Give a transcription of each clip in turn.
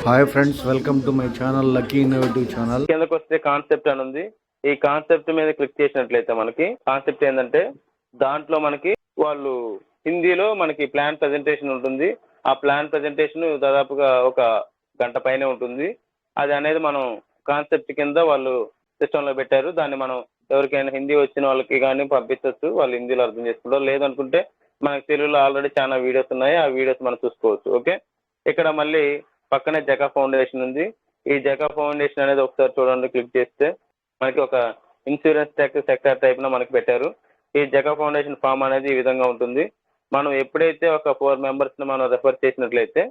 Hi friends, welcome to my channel lucky innovative channel. కిందకు వస్తే concept అని ఉంది. ఈ కాన్సెప్ట్ మీద క్లిక్ చేసినట్లయితే మనకి కాన్సెప్ట్ ఏంటంటే దాంట్లో మనకి వాళ్ళు హిందీలో మనకి ప్లాన్ ప్రజెంటేషన్ ఉంటుంది. ఆ ప్లాన్ ప్రజెంటేషన్ దాదాపుగా ఒక గంట పైనే ఉంటుంది. అది అనేది మనం కాన్సెప్ట్ కింద వాళ్ళు సిస్టంలో పెట్టారు. దాన్ని మనం ఎవరికైనా హిందీ వచ్చిన వాళ్ళకి కానీ పంపించవచ్చు. వాళ్ళు హిందీలో అర్థం చేసుకుంటారు. లేదనుకుంటే మనకి తెలుగులో ఆల్రెడీ చాలా వీడియోస్ ఉన్నాయి. ఆ వీడియోస్ మనం చూసుకోవచ్చు. ఓకే, ఇక్కడ మళ్ళీ పక్కనే జకా ఫౌండేషన్ ఉంది. ఈ జకా ఫౌండేషన్ అనేది ఒకసారి చూడండి. క్లిక్ చేస్తే మనకి ఒక ఇన్సూరెన్స్ టెక్ సెక్టర్ టైప్న మనకి పెట్టారు. ఈ జకా ఫౌండేషన్ ఫామ్ అనేది ఈ విధంగా ఉంటుంది. మనం ఎప్పుడైతే ఒక 4 మెంబర్స్ని మనం రెఫర్ చేసినట్లయితే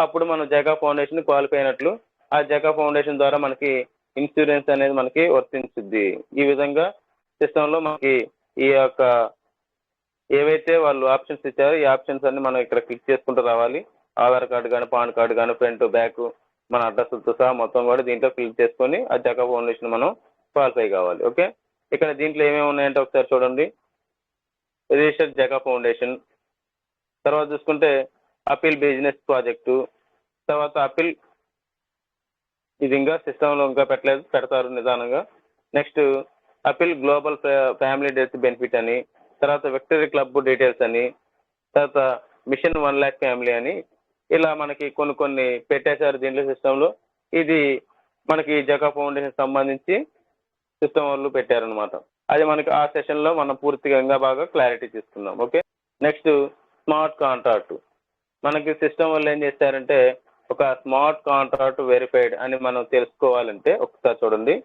అప్పుడు మనం జకా ఫౌండేషన్ క్వాలిఫై అయినట్లు. ఆ జకా ఫౌండేషన్ ద్వారా మనకి ఇన్సూరెన్స్ అనేది మనకి వర్తించుద్ది. ఈ విధంగా సిస్టంలో మనకి ఈ యొక్క ఏవైతే వాళ్ళు ఆప్షన్స్ ఇచ్చారో ఈ ఆప్షన్స్ అన్ని మనం ఇక్కడ క్లిక్ చేసుకుంటూ రావాలి. ఆధార్ కార్డు కానీ, పాన్ కార్డు కానీ, ఫ్రంట్ బ్యాక్ మన అడ్రస్తో సహా మొత్తం కూడా దీంట్లో క్లిక్ చేసుకొని ఆ జకా ఫౌండేషన్ మనం క్వాలిఫై కావాలి. ఓకే, ఇక్కడ దీంట్లో ఏమేమి ఉన్నాయంటే ఒకసారి చూడండి. రిజిస్టర్ జకా ఫౌండేషన్, తర్వాత చూసుకుంటే అపీల్ బిజినెస్ ప్రాజెక్టు, తర్వాత అపీల్ ఇది ఇంకా సిస్టంలో ఇంకా పెట్టలేదు, పెడతారు నిదానంగా. Next appeal global family death benefit అని, తర్వాత విక్టరీ క్లబ్ డీటెయిల్స్ అని, తర్వాత మిషన్ 1 lakh ఫ్యామిలీ అని, ఇలా మనకి కొన్ని పెట్టేశారు దీంట్లో సిస్టంలో. ఇది మనకి జకా ఫౌండేషన్ సంబంధించి సిస్టమ్ వాళ్ళు పెట్టారనమాట. అది మనకి ఆ సెషన్లో మనం పూర్తిగా ఇంకా బాగా క్లారిటీ తీసుకుందాం. Okay, next smart contract. మనకి సిస్టమ్ వాళ్ళు ఏం చేశారంటే ఒక స్మార్ట్ కాంట్రాక్ట్ వెరిఫైడ్ అని మనం తెలుసుకోవాలంటే ఒకసారి చూడండి.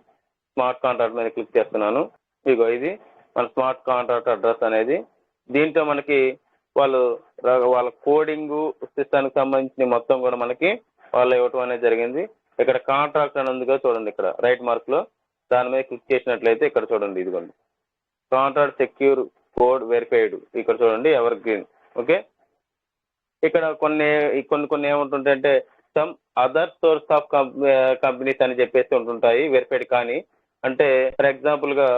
స్మార్ట్ కాంట్రాక్ట్ మీద క్లిక్ చేస్తున్నాను. ఇగో ఇది మన స్మార్ట్ కాంట్రాక్ట్ అడ్రస్ అనేది. దీంట్లో మనకి వాళ్ళ కోడింగ్ సిస్టానికి సంబంధించిన మొత్తం కూడా మనకి వాళ్ళు ఇవ్వటం అనేది జరిగింది. ఇక్కడ కాంట్రాక్ట్ అని ఉంది కదా చూడండి, ఇక్కడ రైట్ మార్క్లో దాని మీద క్లిక్ చేసినట్లయితే ఇక్కడ చూడండి, ఇదిగోండి కాంట్రాక్ట్ సెక్యూర్ కోడ్ వెరిఫైడ్. ఇక్కడ చూడండి ఎవర్ గ్రీన్. ఓకే, ఇక్కడ కొన్ని ఏముంటుంటాయంటే some other source of companies అని చెప్పేసి ఉంటుంటాయి వెరిఫైడ్ కానీ. అంటే ఫర్ ఎగ్జాంపుల్గా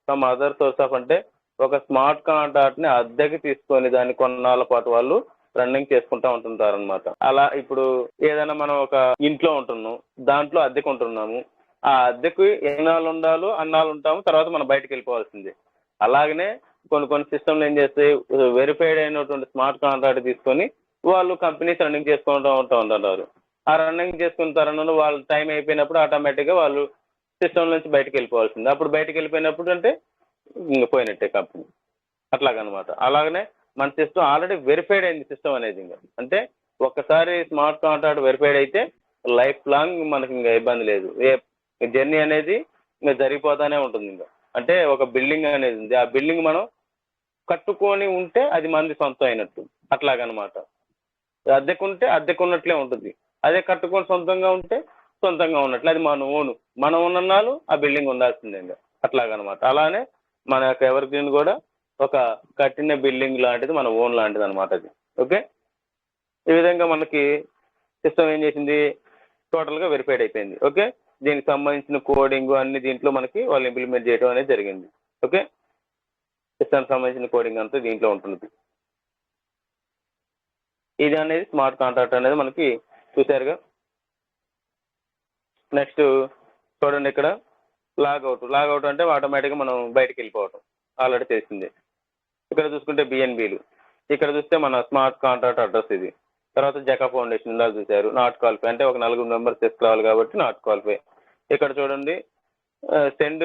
సమ్ అదర్ సోర్స్ ఆఫ్ అంటే ఒక స్మార్ట్ కాంట్రాక్ట్ని అద్దెకి తీసుకొని దాన్ని కొన్నాళ్ళ పాటు వాళ్ళు రన్నింగ్ చేసుకుంటూ ఉంటుంటారు అనమాట. అలా ఇప్పుడు ఏదైనా మనం ఒక ఇంట్లో ఉంటున్నాం, దాంట్లో అద్దెకు ఉంటున్నాము. ఆ అద్దెకు ఎన్నాళ్ళు ఉండాలో అన్నాళ్ళు ఉంటాము, తర్వాత మనం బయటకు వెళ్ళిపోవాల్సిందే. అలాగనే కొన్ని సిస్టమ్లు ఏం చేస్తాయి, వెరిఫైడ్ అయినటువంటి స్మార్ట్ కాంట్రాక్ట్ తీసుకొని వాళ్ళు కంపెనీస్ రన్నింగ్ చేసుకుంటూ ఉంటుంటారు. ఆ రన్నింగ్ చేసుకున్న తరుణంలో వాళ్ళ టైం అయిపోయినప్పుడు ఆటోమేటిక్గా వాళ్ళు సిస్టమ్ నుంచి బయటకు వెళ్ళిపోవాల్సింది. అప్పుడు బయటకు వెళ్ళిపోయినప్పుడు అంటే ఇంక పోయినట్టే కంపెనీ, అట్లాగనమాట. అలాగనే మన సిస్టమ్ ఆల్రెడీ వెరిఫైడ్ అయింది సిస్టమ్ అనేది. ఇంకా అంటే ఒక్కసారి స్మార్ట్ కాంట్రాక్ట్ వెరిఫైడ్ అయితే లైఫ్ లాంగ్ మనకి ఇంకా ఇబ్బంది లేదు. జర్నీ అనేది ఇంకా జరిగిపోతానే ఉంటుంది. ఇంకా అంటే ఒక బిల్డింగ్ అనేది ఉంది, ఆ బిల్డింగ్ మనం కట్టుకొని ఉంటే అది మనది సొంతం అయినట్టు, అట్లాగనమాట. అద్దెకుంటే అద్దెకున్నట్లే ఉంటుంది. అదే కట్టుకొని సొంతంగా ఉంటే సొంతంగా ఉన్నట్లు, అది మనం ఉన్నన్నాళ్ళు ఆ బిల్డింగ్ ఉండాల్సిందే, అట్లాగనమాట. అలానే మన యొక్క ఎవర్ గ్రీన్ కూడా ఒక కట్టిన బిల్డింగ్ లాంటిది, మన ఓన్ లాంటిది అనమాట అది. ఓకే, ఈ విధంగా మనకి సిస్టమ్ ఏం చేసింది, టోటల్గా వెరిఫైడ్ అయిపోయింది. ఓకే, దీనికి సంబంధించిన కోడింగ్ అన్ని దీంట్లో మనకి వాళ్ళు ఇంప్లిమెంట్ చేయడం అనేది జరిగింది. ఓకే, సిస్టమ్ సంబంధించిన కోడింగ్ అంతా దీంట్లో ఉంటుంది. ఇది అనేది స్మార్ట్ కాంట్రాక్ట్ అనేది మనకి చూసారుగా. నెక్స్ట్ చూడండి, ఇక్కడ లాగౌట్ అంటే ఆటోమేటిక్గా మనం బయటకు వెళ్ళిపోవటం ఆల్రెడీ తెలిసింది. ఇక్కడ చూసుకుంటే బిఎన్బీలు, ఇక్కడ చూస్తే మన స్మార్ట్ కాంట్రాక్ట్ అడ్రస్ ఇది. తర్వాత జకా ఫౌండేషన్ ఇలా చూశారు, నాట్ క్వాలిఫై అంటే ఒక 4 మెంబర్స్ తీసుకోవాలి కాబట్టి నాట్ క్వాలిఫై. ఇక్కడ చూడండి సెండ్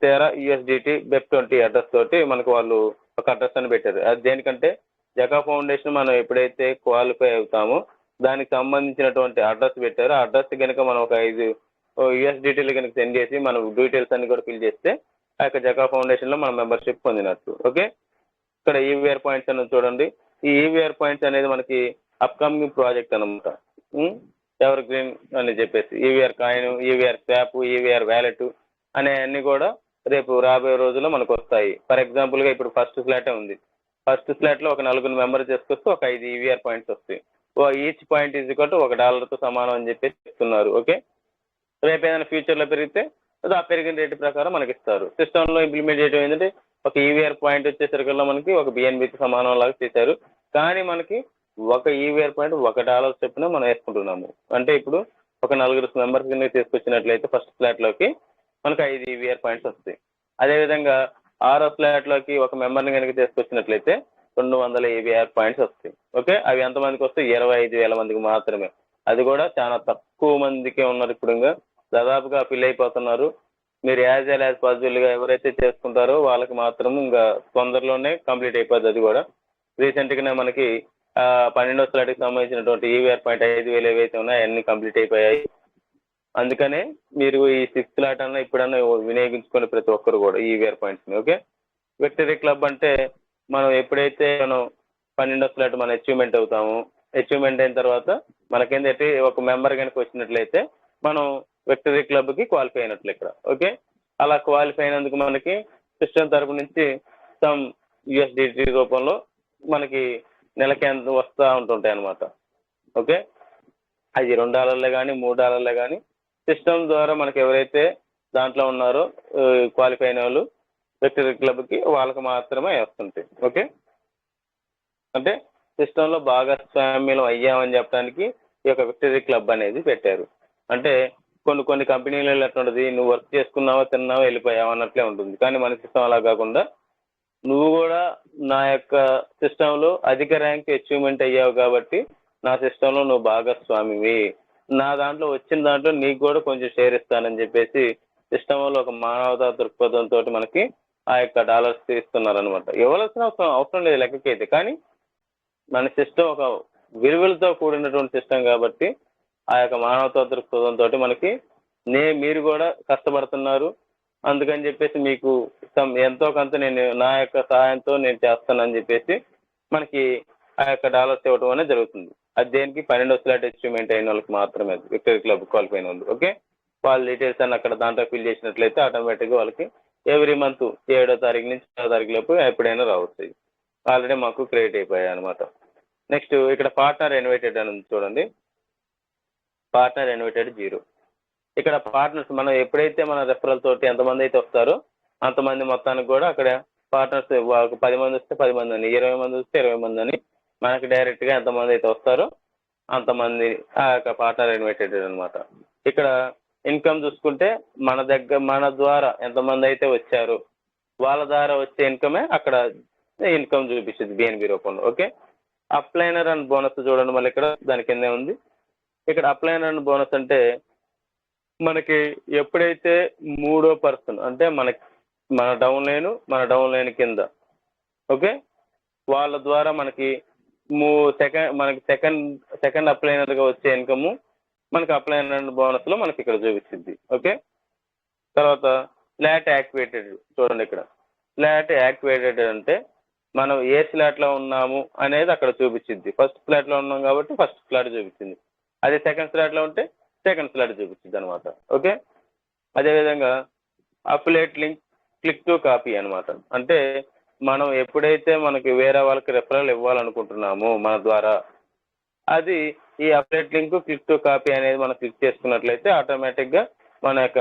తేరా USDT BEP20 అడ్రస్ తోటి మనకు వాళ్ళు ఒక అడ్రస్ అని పెట్టారు. అది దేనికంటే జకా ఫౌండేషన్ మనం ఎప్పుడైతే క్వాలిఫై అవుతామో దానికి సంబంధించినటువంటి అడ్రస్ పెట్టారు. ఆ అడ్రస్ కనుక మనం ఒక 5 USDTలు కనుక సెండ్ చేసి మనం డీటెయిల్స్ అన్ని కూడా ఫిల్ చేస్తే ఆ యొక్క జకా ఫౌండేషన్లో మనం మెంబర్షిప్ పొందినట్టు. ఓకే, ఇక్కడ ఈవీఆర్ పాయింట్స్ అనేది చూడండి. ఈ ఈవీఆర్ పాయింట్స్ అనేది మనకి అప్కమింగ్ ప్రాజెక్ట్ అనమాట. ఎవర్ గ్రీన్ అని చెప్పేసి EVR coin, EVR swap, EVR wallet అనే అన్ని కూడా రేపు రాబోయే రోజుల్లో మనకు వస్తాయి. ఫర్ ఎగ్జాంపుల్గా ఇప్పుడు ఫస్ట్ స్లాటే ఉంది. ఫస్ట్ స్లాట్లో ఒక 4 మెంబర్ చేసుకొస్తే ఒక 5 ఈవీఆర్ పాయింట్స్ వస్తాయి. ఈచ్ పాయింట్ ఈజ్ ఒక $1తో సమానం అని చెప్పేసి చెప్తున్నారు. ఓకే, రేపు ఏదైనా ఫ్యూచర్లో పెరిగితే అది ఆ పెరిగిన రేటు ప్రకారం మనకి ఇస్తారు. సిస్టంలో ఇంప్లిమెంట్ చేయడం ఏంటంటే ఒక ఈవీఆర్ పాయింట్ వచ్చేసరికల్లా మనకి ఒక బిఎన్బికి సమానం లాగా చేశారు. కానీ మనకి ఒక ఈవీఆర్ పాయింట్ $1 చొప్పున మనం వేసుకుంటున్నాము. అంటే ఇప్పుడు ఒక నలుగురు మెంబర్స్ కింద తీసుకొచ్చినట్లయితే ఫస్ట్ ఫ్లాట్లోకి మనకు 5 ఈవీఆర్ పాయింట్స్ వస్తాయి. అదేవిధంగా ఆరో ఫ్లాట్లోకి ఒక మెంబర్ని కనుక తీసుకొచ్చినట్లయితే 200 ఈవీఆర్ పాయింట్స్ వస్తాయి. ఓకే, అవి ఎంతమందికి వస్తాయి? 25,000 మందికి మాత్రమే. అది కూడా చాలా తక్కువ మందికే ఉన్నారు. ఇప్పుడు ఇంకా దాదాపుగా ఫిల్ అయిపోతున్నారు. మీరు యాజ్ పాసిబుల్గా ఎవరైతే చేసుకుంటారో వాళ్ళకి మాత్రం ఇంకా తొందరలోనే కంప్లీట్ అయిపోద్ది. అది కూడా రీసెంట్గానే మనకి 12వ ఫ్లాట్కి సంబంధించినటువంటి ఈవీఆర్ పాయింట్ 5,000 ఏవైతే ఉన్నాయో అన్నీ కంప్లీట్ అయిపోయాయి. అందుకనే మీరు ఈ 6th ఫ్లాట్ అన్న ఇప్పుడన్నా వినియోగించుకునే ప్రతి ఒక్కరు కూడా ఈవీఆర్ పాయింట్స్ని. ఓకే, విక్టరీ క్లబ్ అంటే మనం ఎప్పుడైతే మనం 12వ ఫ్లాట్ మనం అచీవ్మెంట్ అవుతాము, అచీవ్మెంట్ అయిన తర్వాత మనకేంటంటే ఒక మెంబర్ కనుక వచ్చినట్లయితే మనం విక్టరీ క్లబ్కి క్వాలిఫై అయినట్లు ఇక్కడ. ఓకే, అలా క్వాలిఫై అయినందుకు మనకి సిస్టమ్ తరపు నుంచి సమ్ USDT రూపంలో మనకి నెలకి ఎంత వస్తూ ఉంటుంటాయి అన్నమాట. ఓకే, అది $2 కానీ $3 కానీ సిస్టమ్ ద్వారా మనకి ఎవరైతే దాంట్లో ఉన్నారో క్వాలిఫై అయిన వాళ్ళు విక్టరీ క్లబ్కి వాళ్ళకి మాత్రమే వస్తుంటాయి. ఓకే, అంటే సిస్టంలో భాగస్వామ్యం అయ్యామని చెప్పడానికి ఈ యొక్క విక్టరీ క్లబ్ అనేది పెట్టారు. అంటే కొన్ని కంపెనీలలో ఎట్లా ఉంటుంది, నువ్వు వర్క్ చేసుకున్నావా, తిన్నావా, వెళ్ళిపోయావా అన్నట్లే ఉంటుంది. కానీ మన సిస్టమ్ అలా కాకుండా నువ్వు కూడా నా యొక్క సిస్టంలో అధిక ర్యాంక్ అచీవ్మెంట్ అయ్యావు కాబట్టి నా సిస్టంలో నువ్వు భాగస్వామివి, నా దాంట్లో వచ్చిన దాంట్లో నీకు కూడా కొంచెం షేర్ ఇస్తానని చెప్పేసి సిస్టంలో ఒక మానవతా దృక్పథంతో మనకి ఆ యొక్క డాలర్స్ ఇస్తున్నారనమాట. ఇవ్వాల్సిన అవసరం లేదు లెక్కకైతే, కానీ మన సిస్టమ్ ఒక విలువలతో కూడినటువంటి సిస్టమ్ కాబట్టి ఆ యొక్క మానవతా దృక్పథంతో మనకి మీరు కూడా కష్టపడుతున్నారు, అందుకని చెప్పేసి మీకు ఎంతో కొంత నేను నా యొక్క సహాయంతో నేను చేస్తానని చెప్పేసి మనకి ఆ యొక్క డాలర్స్ ఇవ్వడం అనేది జరుగుతుంది. అది దేనికి 12వ ఫ్లాట్ అచీవ్మెంట్ అయిన వాళ్ళకి మాత్రమే, విక్టరీ క్లబ్ క్వాలిఫై అయిన వాళ్ళు. ఓకే, వాళ్ళ డీటెయిల్స్ అన్ని అక్కడ దాంట్లో ఫిల్ చేసినట్లయితే ఆటోమేటిక్గా వాళ్ళకి ఎవ్రీ మంత్ 7వ తారీఖు నుంచి 10వ తారీఖు లోపు ఎప్పుడైనా రావచ్చు. ఆల్రెడీ మాకు క్రియేట్ అయిపోయాయి అనమాట. నెక్స్ట్ ఇక్కడ పార్ట్నర్ ఇన్వైటెడ్ అని ఉంది చూడండి, పార్ట్నర్ ఇన్వైటెడ్ 0. ఇక్కడ పార్ట్నర్స్ మనం ఎప్పుడైతే మన రెఫరల్ తోటి ఎంతమంది అయితే వస్తారో అంతమంది మొత్తానికి కూడా అక్కడ పార్ట్నర్స్ వాళ్ళకి 10 మంది వస్తే 10 మంది అని, 20 మంది వస్తే 20 మంది అని మనకి డైరెక్ట్గా ఎంతమంది అయితే వస్తారో అంతమంది ఆ యొక్క పార్ట్నర్ ఇన్వైటెడ్ అనమాట. ఇక్కడ ఇన్కమ్ చూసుకుంటే మన ద్వారా ఎంతమంది అయితే వచ్చారో వాళ్ళ ద్వారా వచ్చే ఇన్కమే అక్కడ ఇన్కమ్ చూపిస్తుంది BNB రూపంలో. ఓకే, అప్లైనర్ అండ్ బోనస్ చూడండి, మళ్ళీ ఇక్కడ దాని కిందే ఉంది. ఇక్కడ అప్లైనర్ అండ్ బోనస్ అంటే మనకి ఎప్పుడైతే 3వ పర్సన్ అంటే మన డౌన్ లైన్ కింద, ఓకే, వాళ్ళ ద్వారా మనకి సెకండ్ అప్లైనర్గా వచ్చే ఇన్కమ్ మనకి అప్లైనర్ అండ్ బోనస్లో మనకి ఇక్కడ చూపిస్తుంది. ఓకే, తర్వాత ఫ్లాట్ యాక్టివేటెడ్ చూడండి, ఇక్కడ ఫ్లాట్ యాక్టివేటెడ్ అంటే మనం ఏ ఫ్లాట్లో ఉన్నాము అనేది అక్కడ చూపించింది. ఫస్ట్ ఫ్లాట్లో ఉన్నాం కాబట్టి ఫస్ట్ ఫ్లాట్ చూపించింది, అదే సెకండ్ ఫ్లాట్లో ఉంటే సెకండ్ ఫ్లాట్ చూపించింది అనమాట. ఓకే, అదేవిధంగా affiliate link click to copy అనమాట. అంటే మనం ఎప్పుడైతే మనకి వేరే వాళ్ళకి రెఫరల్ ఇవ్వాలనుకుంటున్నామో మన ద్వారా, అది ఈ affiliate link click to copy అనేది మనం క్లిక్ చేసుకున్నట్లయితే ఆటోమేటిక్గా మన యొక్క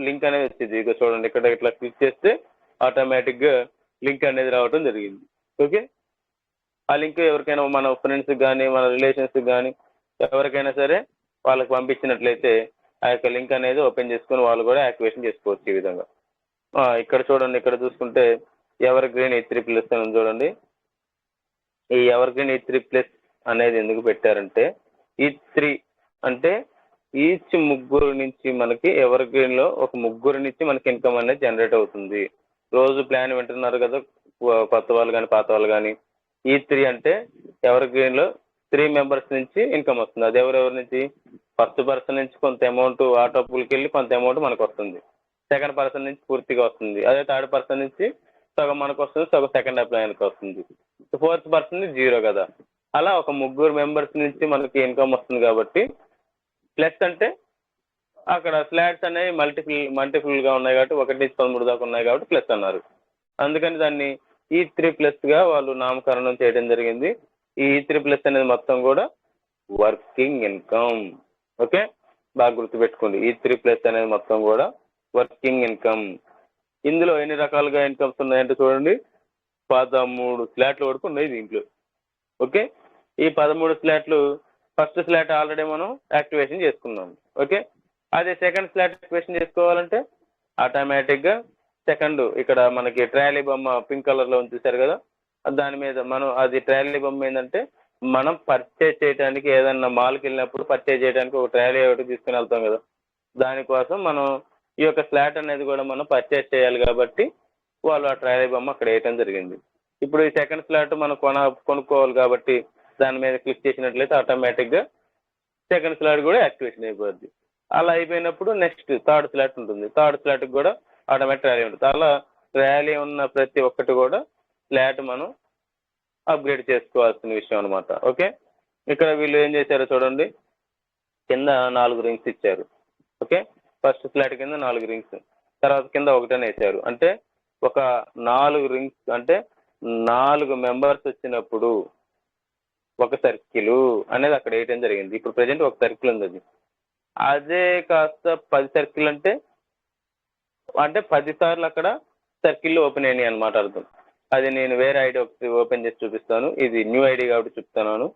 లింక్ అనేది వచ్చింది. ఇక చూడండి, ఇక్కడ ఇట్లా క్లిక్ చేస్తే ఆటోమేటిక్గా లింక్ అనేది రావడం జరిగింది. ఓకే, ఆ లింక్ ఎవరికైనా మన ఫ్రెండ్స్కి కానీ మన రిలేషన్స్కి కానీ ఎవరికైనా సరే వాళ్ళకి పంపించినట్లయితే ఆ యొక్క లింక్ అనేది ఓపెన్ చేసుకుని వాళ్ళు కూడా యాక్టివేషన్ చేసుకోవచ్చు ఈ విధంగా. ఇక్కడ చూడండి, ఇక్కడ చూసుకుంటే ఎవర్ గ్రీన్ E3+ అని చూడండి. ఈ ఎవర్ గ్రీన్ E3+ అనేది ఎందుకు పెట్టారంటే E3 అంటే ఈచ్ ముగ్గురు నుంచి మనకి ఎవర్ గ్రీన్లో ఒక ముగ్గురు నుంచి మనకి ఇన్కమ్ అనేది జనరేట్ అవుతుంది. రోజు ప్లాన్ వింటున్నారు కదా కొత్త వాళ్ళు కానీ పాత వాళ్ళు కానీ, E3 అంటే ఎవర్ గ్రీన్లో 3 మెంబర్స్ నుంచి ఇన్కమ్ వస్తుంది. అది ఎవరెవరి నుంచి, ఫస్ట్ పర్సన్ నుంచి కొంత అమౌంట్ ఆటోపుల్కి వెళ్ళి కొంత అమౌంట్ మనకు వస్తుంది, సెకండ్ పర్సన్ నుంచి పూర్తిగా వస్తుంది, అదే థర్డ్ పర్సన్ నుంచి సగం మనకు వస్తుంది, సగం సెకండ్ అప్లైన్కి వస్తుంది, ఫోర్త్ పర్సన్ 0 కదా. అలా ఒక ముగ్గురు మెంబర్స్ నుంచి మనకి ఇన్కమ్ వస్తుంది. కాబట్టి ప్లస్ అంటే అక్కడ ఫ్లాట్స్ అనేవి మల్టిపుల్గా ఉన్నాయి కాబట్టి 1 నుంచి 13 దాకా ఉన్నాయి కాబట్టి ప్లస్ అన్నారు. అందుకని దాన్ని E3+ వాళ్ళు నామకరణం చేయడం జరిగింది. ఈ E3+ అనేది మొత్తం కూడా వర్కింగ్ ఇన్కమ్. ఓకే, బాగా గుర్తుపెట్టుకోండి, E3+ అనేది మొత్తం కూడా వర్కింగ్ ఇన్కమ్. ఇందులో ఎన్ని రకాలుగా ఇన్కమ్స్ ఉన్నాయంటే చూడండి, 13 ఫ్లాట్ల వరకు ఉన్నాయి దీంట్లో. ఓకే, ఈ 13 స్లాట్లు ఫస్ట్ స్లాట్ ఆల్రెడీ మనం యాక్టివేషన్ చేసుకున్నాం. ఓకే, అదే సెకండ్ స్లాట్ యాక్టివేషన్ చేసుకోవాలంటే ఆటోమేటిక్గా సెకండ్ ఇక్కడ మనకి ట్రాలీ బొమ్మ పింక్ కలర్లో ఉంది చూసారు కదా, దాని మీద మనం అది ట్రాలీ బొమ్మ ఏంటంటే మనం పర్చేజ్ చేయడానికి ఏదన్నా మాల్కి వెళ్ళినప్పుడు పర్చేజ్ చేయడానికి ఒక ట్రాలీ ఒకటి తీసుకుని వెళ్తాం కదా, దానికోసం మనం ఈ యొక్క స్లాట్ అనేది కూడా మనం పర్చేజ్ చేయాలి కాబట్టి వాళ్ళు ఆ ట్రాలీ బొమ్మ అక్కడ వేయటం జరిగింది. ఇప్పుడు ఈ సెకండ్ స్లాట్ మనం కొనుక్కోవాలి కాబట్టి దాని మీద క్లిక్ చేసినట్లయితే ఆటోమేటిక్గా సెకండ్ స్లాట్ కూడా యాక్టివేషన్ అయిపోద్ది. అలా అయిపోయినప్పుడు నెక్స్ట్ థర్డ్ స్లాట్ ఉంటుంది. థర్డ్ స్లాట్కి కూడా ఆటోమేటిక్ ట్రాలీ ఉంటుంది. అలా ట్రాలీ ఉన్న ప్రతి ఒక్కటి కూడా స్లాట్ మనం అప్గ్రేడ్ చేసుకోవాల్సిన విషయం అనమాట. ఓకే, ఇక్కడ వీళ్ళు ఏం చేశారో చూడండి, కింద 4 రింగ్స్ ఇచ్చారు. ఓకే, ఫస్ట్ స్లాట్ కింద 4 రింగ్స్, తర్వాత కింద ఒకటని వేసారు. అంటే ఒక 4 రింగ్స్ అంటే 4 మెంబర్స్ వచ్చినప్పుడు ఒక సర్కిల్ అనేది అక్కడ వేయటం జరిగింది. ఇప్పుడు ప్రజెంట్ ఒక సర్కిల్ ఉంది, అదే కాస్త 10 సర్కిల్ అంటే 10 సార్లు అక్కడ సర్కిల్ ఓపెన్ అయినాయి అనమాట అర్థం. అది నేను వేరే ఐడి ఒకటి ఓపెన్ చేసి చూపిస్తాను, ఇది న్యూ ఐడి కాబట్టి చెప్తున్నాను.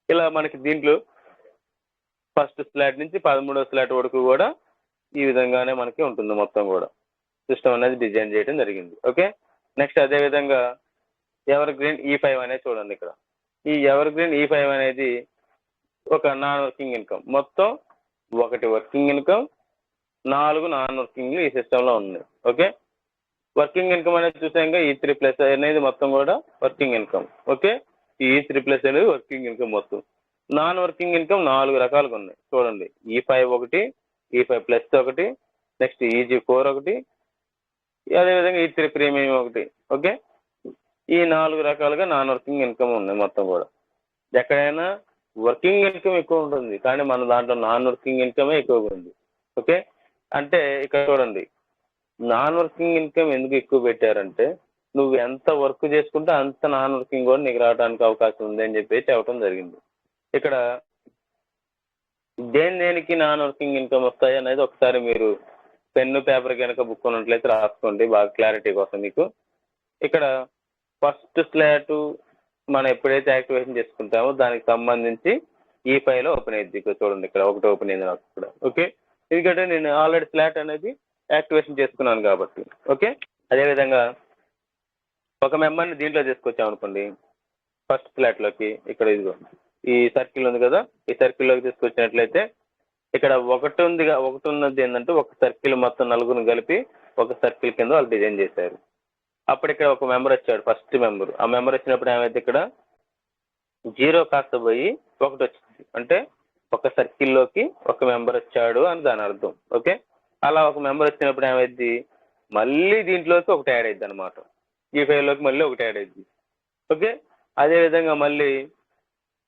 ఇలా మనకి దీంట్లో ఫస్ట్ స్లాట్ నుంచి 13వ స్లాట్ వరకు కూడా ఈ విధంగానే మనకి ఉంటుంది మొత్తం కూడా సిస్టమ్ అనేది డిజైన్ చేయడం జరిగింది. ఓకే, నెక్స్ట్ అదేవిధంగా ఎవర్ గ్రీన్ E5 అనేది చూడండి. ఇక్కడ ఈ ఎవర్ గ్రీన్ E5 అనేది ఒక నాన్ వర్కింగ్ ఇన్కమ్, మొత్తం 1 వర్కింగ్ ఇన్కమ్, 4 నాన్ వర్కింగ్లు ఈ సిస్టంలో ఉన్నాయి. ఓకే, వర్కింగ్ ఇన్కమ్ అనేది చూసాక E3+ అనేది మొత్తం కూడా వర్కింగ్ ఇన్కమ్. ఓకే, ఈ E3+ అనేది వర్కింగ్ ఇన్కమ్ మొత్తం. నాన్ వర్కింగ్ ఇన్కమ్ 4 రకాలుగా ఉన్నాయి చూడండి. E5 ఒకటి, E5+ ఒకటి, నెక్స్ట్ EG4 ఒకటి, అదేవిధంగా E3 ప్రీమియం ఒకటి. ఓకే, ఈ 4 రకాలుగా నాన్ వర్కింగ్ ఇన్కమ్ ఉన్నాయి మొత్తం కూడా. ఎక్కడైనా వర్కింగ్ ఇన్కమ్ ఎక్కువ ఉంటుంది కానీ మన దాంట్లో నాన్ వర్కింగ్ ఇన్కమే ఎక్కువగా ఉంది. ఓకే, అంటే ఇక్కడ చూడండి, నాన్ వర్కింగ్ ఇన్కమ్ ఎందుకు ఎక్కువ పెట్టారంటే నువ్వు ఎంత వర్క్ చేసుకుంటే అంత నాన్ వర్కింగ్ కూడా నీకు రావడానికి అవకాశం ఉంది అని చెప్పి చెప్పడం జరిగింది. ఇక్కడ దేనికి నాన్ వర్కింగ్ ఇన్కమ్ వస్తాయి అనేది ఒకసారి మీరు పెన్ను పేపర్ కనుక బుక్ ఉన్నట్లయితే రాసుకోండి బాగా క్లారిటీ కోసం మీకు. ఇక్కడ ఫస్ట్ స్లాట్ మనం ఎప్పుడైతే యాక్టివేషన్ చేసుకుంటామో దానికి సంబంధించి E5లో ఓపెన్ అయ్యింది. ఇక్కడ చూడండి, ఇక్కడ ఒకటి ఓపెన్ అయింది నాకు ఇక్కడ. ఓకే, ఎందుకంటే నేను ఆల్రెడీ స్లాట్ అనేది యాక్టివేషన్ చేసుకున్నాను కాబట్టి. ఓకే, అదేవిధంగా ఒక మెంబర్ని దీంట్లో తీసుకొచ్చామనుకోండి ఫస్ట్ స్లాట్లోకి, ఇక్కడ ఇదిగో ఈ సర్కిల్ ఉంది కదా, ఈ సర్కిల్లోకి తీసుకొచ్చినట్లయితే ఇక్కడ ఒకటి ఉన్నది ఏంటంటే ఒక సర్కిల్ మొత్తం 4 కలిపి ఒక సర్కిల్ కింద వాళ్ళు డిజైన్ చేశారు. అప్పుడు ఇక్కడ ఒక మెంబర్ వచ్చాడు, ఫస్ట్ మెంబర్. ఆ మెంబర్ వచ్చినప్పుడు ఏమైతే ఇక్కడ 0 కాస్త పోయి 1 వచ్చింది, అంటే ఒక సర్కిల్లోకి ఒక మెంబర్ వచ్చాడు అని దాని అర్థం. ఓకే, అలా ఒక మెంబర్ వచ్చినప్పుడు ఏమైంది, మళ్ళీ దీంట్లోకి ఒకటి యాడ్ అయింది అనమాట. E5లోకి మళ్ళీ ఒకటి యాడ్ అయింది. ఓకే, అదేవిధంగా మళ్ళీ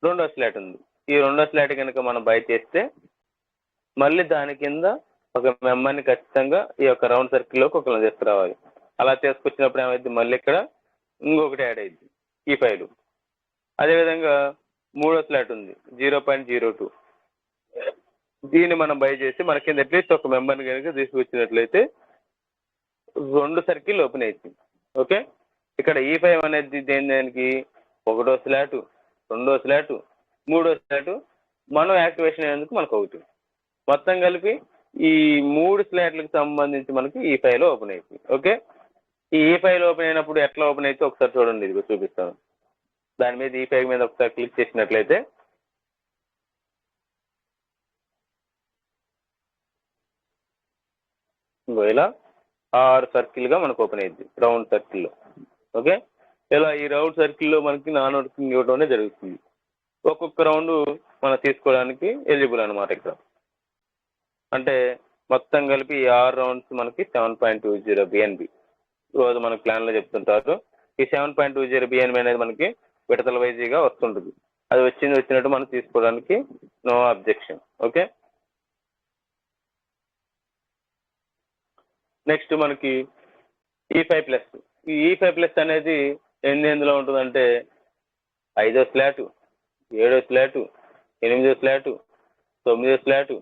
2వ స్లాట్ ఉంది. ఈ 2వ స్లాట్ కనుక మనం బై చేస్తే మళ్ళీ దాని కింద ఒక మెంబర్ని ఖచ్చితంగా ఈ యొక్క రౌండ్ సర్కిల్లోకి ఒకరిని తీసుకురావాలి. అలా తీసుకొచ్చినప్పుడు ఏమైంది, మళ్ళీ ఇక్కడ ఇంకొకటి యాడ్ అయింది E5లో. అదేవిధంగా 3వ స్లాట్ ఉంది 0.02, దీన్ని మనం బై చేసి మన కింద అట్లీస్ట్ ఒక మెంబర్ని కనుక తీసుకొచ్చినట్లయితే 2 సర్కిల్ ఓపెన్ అవుతుంది. ఓకే, ఇక్కడ E5 అనేది దేనికి 1వ స్లాట్, 2వ స్లాట్, 3వ స్లాట్ మనం యాక్టివేషన్ అయ్యేందుకు మనకు ఒకటి, మొత్తం కలిపి ఈ 3 స్లాట్లకు సంబంధించి మనకి E5లో ఓపెన్ అవుతుంది. ఓకే, ఈ E5లో ఓపెన్ అయినప్పుడు ఎట్లా ఓపెన్ అయితే ఒకసారి చూడండి, ఇదిగో చూపిస్తాను. దాని మీద E5 మీద ఒకసారి క్లిక్ చేసినట్లయితే ఇలా 6 సర్కిల్గా మనకు ఓపెన్ అయ్యింది రౌండ్ సర్కిల్లో. ఓకే, ఇలా ఈ రౌండ్ సర్కిల్లో మనకి నాన్ వర్కింగ్ ఇవ్వడం జరుగుతుంది. ఒక్కొక్క రౌండ్ మనం తీసుకోవడానికి ఎలిజిబుల్ అనమాట. ఇక్కడ అంటే మొత్తం కలిపి ఈ 6 రౌండ్స్ మనకి 7.20 BNB రోజు మనకు ప్లాన్లో చెప్తుంటారు. ఈ 7.20 BNB అనేది మనకి విడతల వైజీగా వస్తుంటుంది. అది వచ్చినట్టు మనం తీసుకోవడానికి నో అబ్జెక్షన్. ఓకే, నెక్స్ట్ మనకి E5+. ఈ E5+ అనేది ఎందులో ఉంటుందంటే 5వ స్లాట్, 7వ స్లాట్, 8వ స్లాట్, 9వ స్లాట్,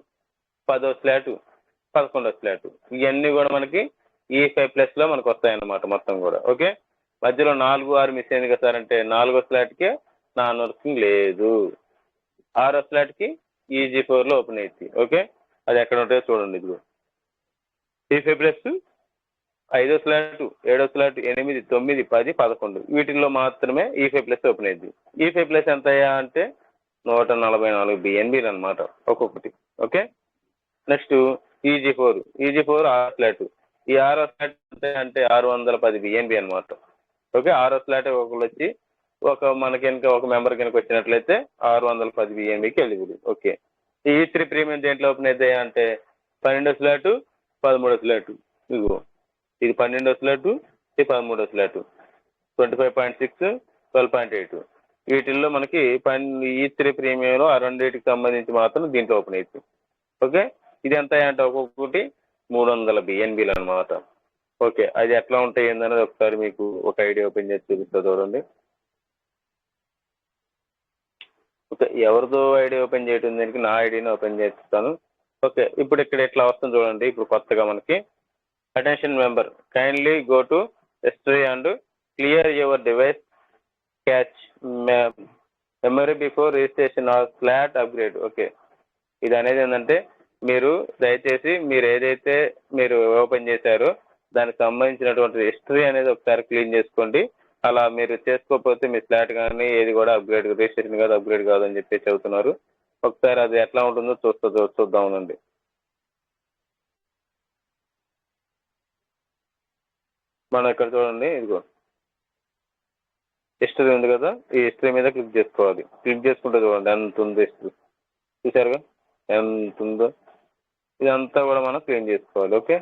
10వ స్లాట్, 11వ స్లాట్, ఇవన్నీ కూడా మనకి E5+లో మనకు వస్తాయన్నమాట మొత్తం కూడా. ఓకే, మధ్యలో 4, 6 మిస్ అయింది కదా సార్ అంటే 4వ స్లాట్కే నాన్ వర్కింగ్ లేదు. 6వ ఫ్లాట్కి EG4లో ఓపెన్ అయింది. ఓకే, అది ఎక్కడ ఉంటుందో చూడండి. ఇదిగో E5 ప్లస్ 5వ ఫ్లాట్, 7వ ఫ్లాట్, 8, 9, 10, 11 వీటిల్లో మాత్రమే E5 ప్లస్ ఓపెన్ అయింది. E5 ప్లస్ ఎంత అయ్యా అంటే 144 BNBలు అనమాట ఒక్కొక్కటి. ఓకే, నెక్స్ట్ EG4 6వ ఫ్లాట్. ఈ 6వ ఫ్లాట్ అంటే 610 BNB అనమాట. ఓకే, 6వ ఫ్లాట్ ఒకళ్ళు వచ్చి మనకి కనుక ఒక మెంబర్ కనుక వచ్చినట్లయితే 610 BNBకి ఎలిజిబుల్. ఓకే, ఈ E3 ప్రీమియం దేంట్లో ఓపెన్ అవుతాయి అంటే 12వ ఫ్లాట్, 13వ ఫ్లాట్. ఇదిగో ఇది 12వ ఫ్లాట్, ఇది 13వ ఫ్లాట్. 25.6, 12.8 వీటిల్లో మనకి E3 ప్రీమియంలో ఆ రెండింటికి సంబంధించి మాత్రం దీంట్లో ఓపెన్ అవుతుంది. ఓకే, ఇది ఎంత అంటే ఒక్కొక్కటి 300 BNBలు అనమాట. ఓకే, అది ఎట్లా ఉంటాయి ఏందనేది ఒకసారి మీకు ఒక ఐడియా ఓపెన్ చేసి చూపిస్తా చూడండి. ఓకే, ఎవరిదో ఐడియా ఓపెన్ చేయడం దానికి నా ఐడియాని ఓపెన్ చేస్తాను. ఓకే, ఇప్పుడు ఇక్కడ ఎట్లా వస్తుంది చూడండి. ఇప్పుడు కొత్తగా మనకి attention member kindly go to history and clear your device catch memory before registration are flat upgrade. Okay, ఇది అనేది ఏంటంటే మీరు దయచేసి మీరు ఏదైతే మీరు ఓపెన్ చేశారో దానికి సంబంధించినటువంటి హిస్టరీ అనేది ఒకసారి క్లీన్ చేసుకోండి. అలా మీరు చేసుకోకపోతే మీ ఫ్లాట్ కానీ ఏది కూడా అప్గ్రేడ్ రిజిస్ట్రేషన్ కాదు, అప్గ్రేడ్ కాదు అని చెప్పి చెబుతున్నారు. ఒకసారి అది ఎట్లా ఉంటుందో చూద్దామనండి. మనం ఇక్కడ చూడండి, ఇదిగో హిస్టరీ ఉంది కదా, ఈ హిస్టరీ మీద క్లిక్ చేసుకోవాలి. క్లిక్ చేసుకుంటే చూడండి ఎంత ఉందో హిస్టరీ. చూసారుగా ఎంత ఉందో. ఇదంతా కూడా మనం క్లీన్ చేసుకోవాలి. ఓకే,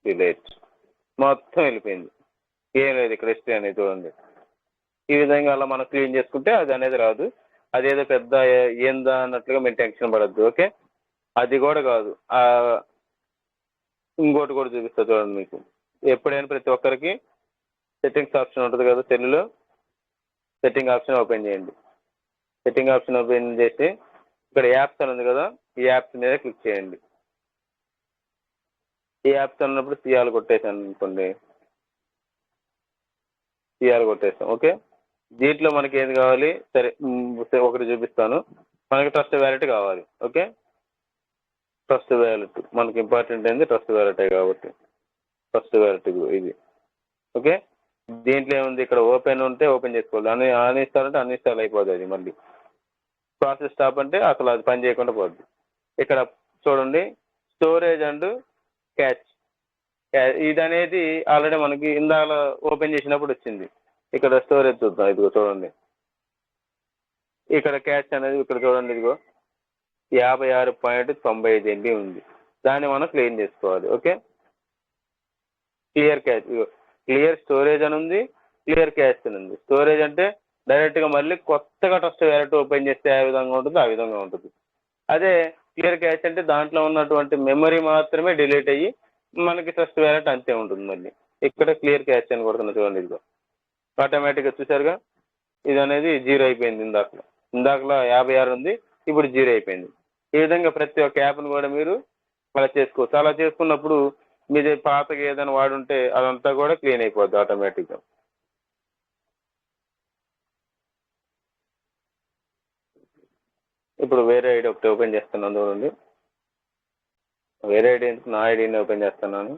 డిలీట్ మొత్తం వెళ్ళిపోయింది, ఏం లేదు ఇక్కడ హిస్టరీ అనేది చూడండి. ఈ విధంగా అలా మనం క్లీన్ చేసుకుంటే అది అనేది రాదు. అదేదో పెద్ద ఏందా అన్నట్లుగా మీరు టెన్షన్ పడద్దు. ఓకే, అది కూడా కాదు, ఇంకోటి కూడా చూపిస్తా చూడండి. మీకు ఎప్పుడైనా ప్రతి ఒక్కరికి సెట్టింగ్స్ ఆప్షన్ ఉంటుంది కదా సెల్లో, సెట్టింగ్ ఆప్షన్ ఓపెన్ చేయండి. సెట్టింగ్ ఆప్షన్ ఓపెన్ చేసి ఇక్కడ యాప్స్ అని ఉంది కదా, ఈ యాప్స్ మీద క్లిక్ చేయండి. ఈ యాప్స్ అన్నప్పుడు సిఆర్ కొట్టేసాను అనుకోండి, సిఆర్ కొట్టేస్తాం. ఓకే, దీంట్లో మనకి ఏది కావాలి సరే ఒకటి చూపిస్తాను. మనకి ట్రస్ట్ వ్యాలెట్ కావాలి. ఓకే, ట్రస్ట్ వ్యాలెట్ మనకి ఇంపార్టెంట్ ఏంది, ట్రస్ట్ వ్యాలెటే కాబట్టి ట్రస్ట్ వ్యాలెట్ ఇది. ఓకే, దీంట్లో ఏముంది, ఇక్కడ ఓపెన్ ఉంటే ఓపెన్ చేసుకోవాలి, అన్ఇన్స్టాల్ అంటే అన్ఇన్స్టాల్ అయిపోతుంది. అది మళ్ళీ ప్రాసెస్ స్టాప్ అంటే అసలు అది పని చేయకుండా పోద్ది. ఇక్కడ చూడండి స్టోరేజ్ అండ్ క్యాచ్, ఇది అనేది ఆల్రెడీ మనకి ఇందాక ఓపెన్ చేసినప్పుడు వచ్చింది. ఇక్కడ స్టోరేజ్ చూద్దాం. ఇదిగో చూడండి, ఇక్కడ క్యాచ్ అనేది ఇక్కడ చూడండి, ఇదిగో 56.95 MB ఉంది. దాన్ని మనం క్లీన్ చేసుకోవాలి. ఓకే, క్లియర్ క్యాచ్, ఇదిగో క్లియర్ స్టోరేజ్ అని ఉంది, క్లియర్ క్యాచ్ అని ఉంది. స్టోరేజ్ అంటే డైరెక్ట్గా మళ్ళీ కొత్తగా ట్రస్ట్ వ్యాలెట్ ఓపెన్ చేస్తే ఏ విధంగా ఉంటుందో ఆ విధంగా ఉంటుంది. అదే క్లియర్ క్యాచ్ అంటే దాంట్లో ఉన్నటువంటి మెమరీ మాత్రమే డిలీట్ అయ్యి మనకి ట్రస్ట్ వ్యాలెట్ అంతే ఉంటుంది. మళ్ళీ ఇక్కడ క్లియర్ క్యాచ్ అని కొడుతున్నా చూడండి, ఇదిగో ఆటోమేటిక్గా చూసారుగా ఇది అనేది 0 అయిపోయింది. ఇందాకలో 56 ఉంది, ఇప్పుడు 0 అయిపోయింది. ఈ విధంగా ప్రతి ఒక్క యాప్ను కూడా మీరు అలా చేసుకోవచ్చు. అలా చేసుకున్నప్పుడు మీది పాతగా ఏదైనా వాడుంటే అదంతా కూడా క్లీన్ అయిపోద్ది ఆటోమేటిక్గా. ఇప్పుడు వేరే ఐడి ఒకటి ఓపెన్ చేస్తున్నాను చూడండి. వేరే ఐడి నా ఐడిని ఓపెన్ చేస్తున్నాను.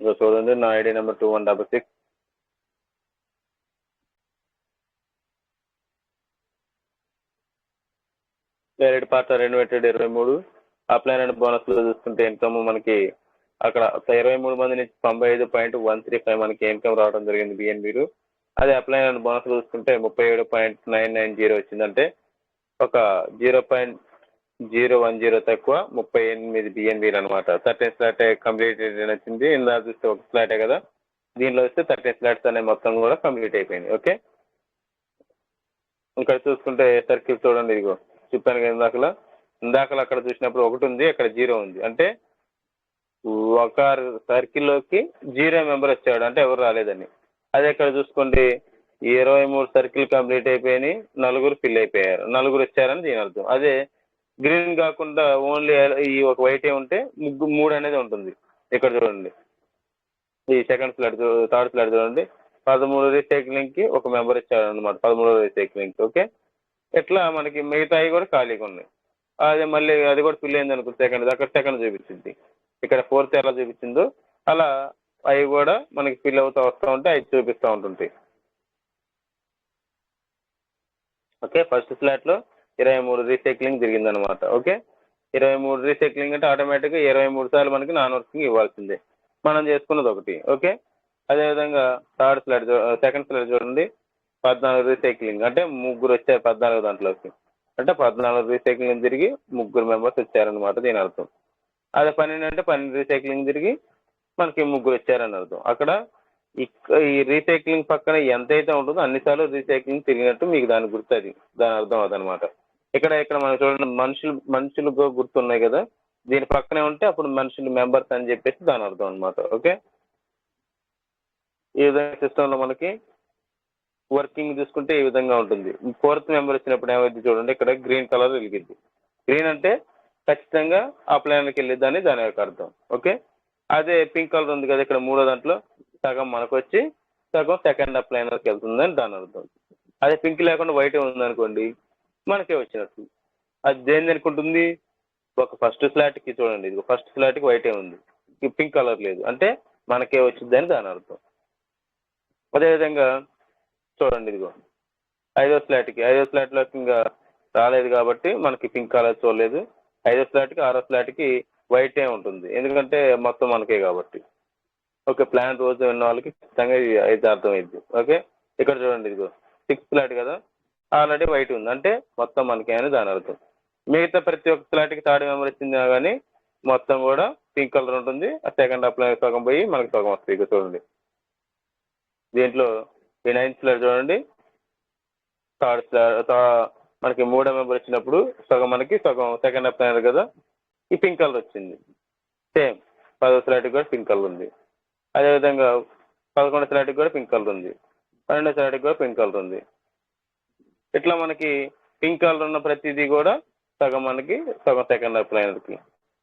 ఇక చూడండి నా ID number 2166. Valid part renovated 23. Upline and బోనస్లో చూసుకుంటే ఇన్కమ్ మనకి అక్కడ 23 మంది నుంచి 95.135 మనకి ఇన్కమ్ రావడం జరిగింది బిఎన్బీలు. అదే అప్లైన్ అండ్ బోనస్ చూసుకుంటే 37.990 వచ్చిందంటే ఒక 0.010 తక్కువ 38 బిఎన్బీలు అనమాట. 13 స్లాట్ కంప్లీట్ వచ్చింది. ఇందా చూస్తే ఒక స్లాటే కదా, దీనిలో వస్తే 13 స్లాట్స్ అనే మొత్తం కూడా కంప్లీట్ అయిపోయింది. ఓకే, ఇక్కడ చూసుకుంటే సర్కిల్ చూడండి, ఇదిగో చెప్పాను కదా ఇందాకలా ఇందాకలు అక్కడ చూసినప్పుడు 1 ఉంది, అక్కడ 0 ఉంది. అంటే ఒక సర్కిల్లోకి 0 మెంబర్ వచ్చాడు, అంటే ఎవరు రాలేదని. అదే ఇక్కడ చూసుకోండి, 23 సర్కిల్ కంప్లీట్ అయిపోయినాయి, 4 ఫిల్ అయిపోయారు, 4 వచ్చారని దీని అర్థం. అదే గ్రీన్ కాకుండా ఓన్లీ ఈ ఒక వైటే ఉంటే 3 అనేది ఉంటుంది. ఇక్కడ చూడండి, ఈ సెకండ్ ఫ్లాట్ థర్డ్ ఫ్లాట్ చూడండి, 13 రీసైక్లింగ్కి ఒక మెంబర్ ఇచ్చాడు అనమాట, 13 రీసైక్లింగ్కి. ఓకే, ఇట్లా మనకి మిగతాయి కూడా ఖాళీగా ఉన్నాయి. అదే మళ్ళీ అది కూడా ఫిల్ అయింది అనుకో, సెకండ్ అక్కడ సెకండ్ చూపించింది, ఇక్కడ ఫోర్త్ ఎలా చూపించిందో అలా అవి కూడా మనకి ఫిల్ అవుతూ వస్తూ ఉంటే అవి చూపిస్తూ ఉంటుంటాయి. ఓకే, ఫస్ట్ ఫ్లాట్లో 23 రీసైక్లింగ్ జరిగిందనమాట. ఓకే, 23 రీసైక్లింగ్ అంటే ఆటోమేటిక్గా 23 సార్లు మనకి నాన్ వర్కింగ్ ఇవ్వాల్సిందే, మనం చేసుకున్నది ఒకటి. ఓకే, అదేవిధంగా థర్డ్ ఫ్లాట్ సెకండ్ ఫ్లాట్ చూడండి, 14 రీసైక్లింగ్ అంటే 3 వచ్చారు 14 దాంట్లోకి, అంటే 14 రీసైక్లింగ్ తిరిగి 3 మెంబర్స్ వచ్చారనమాట దీని అర్థం. అదే 12 అంటే 12 రీసైక్లింగ్ తిరిగి మనకి 3 వచ్చారని అర్థం. అక్కడ ఈ రీసైక్లింగ్ పక్కన ఎంతైతే ఉంటుందో అన్నిసార్లు రీసైక్లింగ్ తిరిగినట్టు మీకు దాని గుర్తు, అది దాని అర్థం అదనమాట. ఇక్కడ మనం చూడండి, మనుషులు గుర్తున్నాయి కదా, దీని పక్కనే ఉంటే అప్పుడు మనుషులు మెంబర్స్ అని చెప్పేసి దాని అర్థం అనమాట. ఓకే, ఈ విధంగా సిస్టంలో మనకి వర్కింగ్ చూసుకుంటే ఈ విధంగా ఉంటుంది. ఫోర్త్ మెంబర్ వచ్చినప్పుడు ఏమైంది చూడండి, ఇక్కడ గ్రీన్ కలర్ వెలిగింది. గ్రీన్ అంటే ఖచ్చితంగా ఆ ప్లాన్కి వెళ్ళిద్దని దాని యొక్క అర్థం. ఓకే, అదే పింక్ కలర్ ఉంది కదా ఇక్కడ మూడో దాంట్లో, సగం మనకు వచ్చి సగం సెకండ్ అప్లైనర్కి వెళ్తుందని దాని అర్థం. అదే పింక్ లేకుండా వైట్ ఉందనుకోండి, మనకే వచ్చినట్టు. అది దేని అనుకుంటుంది, ఒక ఫస్ట్ ఫ్లాట్కి చూడండి, ఇది ఫస్ట్ ఫ్లాట్కి వైటే ఉంది, పింక్ కలర్ లేదు, అంటే మనకే వచ్చిందని దాని అర్థం. అదేవిధంగా చూడండి, ఇదిగో ఐదో ఫ్లాట్లోకి ఇంకా రాలేదు కాబట్టి మనకి పింక్ కలర్ చూడలేదు. 5వ ఫ్లాట్కి 6వ ఫ్లాట్కి వైటే ఉంటుంది, ఎందుకంటే మొత్తం మనకే కాబట్టి. ఓకే, ప్లాన్ రోజు ఉన్న వాళ్ళకి ఖచ్చితంగా ఇది అయితే అర్థమైంది. ఓకే, ఇక్కడ చూడండి, ఇదిగో 6th ఫ్లాట్ కదా, ఆల్రెడీ వైట్ ఉంది, అంటే మొత్తం మనకే అని దాని అర్థం. మిగతా ప్రతి ఒక్క ఫ్లాట్కి థర్డ్ మెంబర్ వచ్చింది కానీ మొత్తం కూడా పింక్ కలర్ ఉంటుంది. ఆ సెకండ్ అప్లై సగం పోయి మనకి సగం వస్తుంది. ఇక చూడండి, దీంట్లో ఈ 9th ఫ్లాట్ చూడండి, థర్డ్ ఫ్లాట్ మనకి 3వ మెంబర్ వచ్చినప్పుడు సగం మనకి సగం సెకండ్ అప్లైనర్ కదా, ఈ పింక్ కలర్ వచ్చింది. సేమ్ 10వ ఫ్లాట్కి కూడా పింక్ కలర్ ఉంది. అదేవిధంగా 11వ ఫ్లాట్కి కూడా పింక్ కలర్ ఉంది, 12వ ఫ్లాట్కి కూడా పింక్ కలర్ ఉంది. ఇట్లా మనకి పింక్ కలర్ ఉన్న ప్రతిదీ కూడా సగం మనకి సగం సెకండ్ అప్లైనర్కి,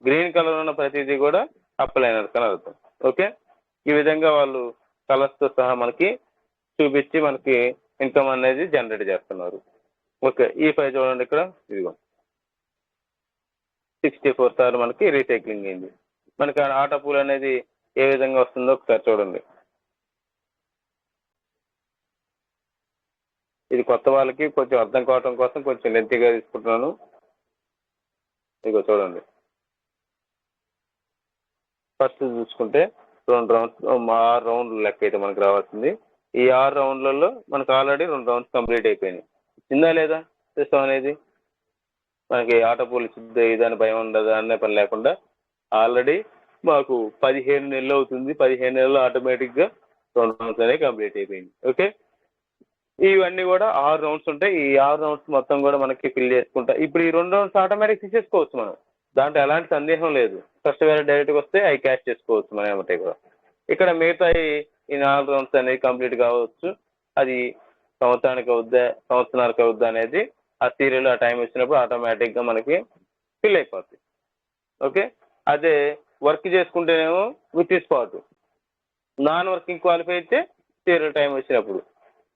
గ్రీన్ కలర్ ఉన్న ప్రతిదీ కూడా అప్లైనర్కి అని అర్థం. ఓకే, ఈ విధంగా వాళ్ళు కలర్స్తో సహా మనకి చూపించి మనకి ఇన్కమ్ అనేది జనరేట్ చేస్తున్నారు. ఓకే, ఈ 5 చూడండి, ఇక్కడ ఇదిగో 64 సార్లు మనకి రీసైక్లింగ్ అయింది. మనకి ఆటో పూల్ అనేది ఏ విధంగా వస్తుందో ఒకసారి చూడండి. ఇది కొత్త వాళ్ళకి కొంచెం అర్థం కావడం కోసం కొంచెం లెంతీగా తీసుకుంటున్నాను. ఇదిగో చూడండి, ఫస్ట్ చూసుకుంటే 2 రౌండ్స్ 6 రౌండ్లు లెక్క అయితే మనకు రావాల్సింది. ఈ 6 రౌండ్లలో మనకు ఆల్రెడీ 2 రౌండ్స్ కంప్లీట్ అయిపోయినాయి. ఇచ్చిందా లేదా సిస్టమ్ అనేది, మనకి ఆటో పూల్ ఇచ్చింది ఇదని భయం ఉండదు అనే పని లేకుండా ఆల్రెడీ మాకు 15 నెలలు అవుతుంది, 15 నెలలు ఆటోమేటిక్గా 2 రౌండ్స్ అనేవి కంప్లీట్ అయిపోయింది. ఓకే, ఇవన్నీ కూడా 6 రౌండ్స్ ఉంటాయి. ఈ 6 రౌండ్స్ మొత్తం కూడా మనకి ఫిల్ చేసుకుంటా ఇప్పుడు ఈ 2 రౌండ్స్ ఆటోమేటిక్ తీసేసుకోవచ్చు మనం, దాంట్లో ఎలాంటి సందేహం లేదు. ఫస్ట్ వేరే డైరెక్ట్గా వస్తే అవి క్యాష్ చేసుకోవచ్చు మనం ఏమంటే కూడా. ఇక్కడ మిగతా ఈ 4 రౌండ్స్ అనేవి కంప్లీట్ కావచ్చు. అది సంవత్సరానికి అవుద్దా సంవత్సరానికి అవుద్దా అనేది ఆ సీరియల్ ఆ టైం వచ్చినప్పుడు ఆటోమేటిక్గా మనకి ఫిల్ అయిపోతుంది. ఓకే, అదే వర్క్ చేసుకుంటేనేమో with spot, non working qualify అయితే సీరియల్ టైం వచ్చినప్పుడు.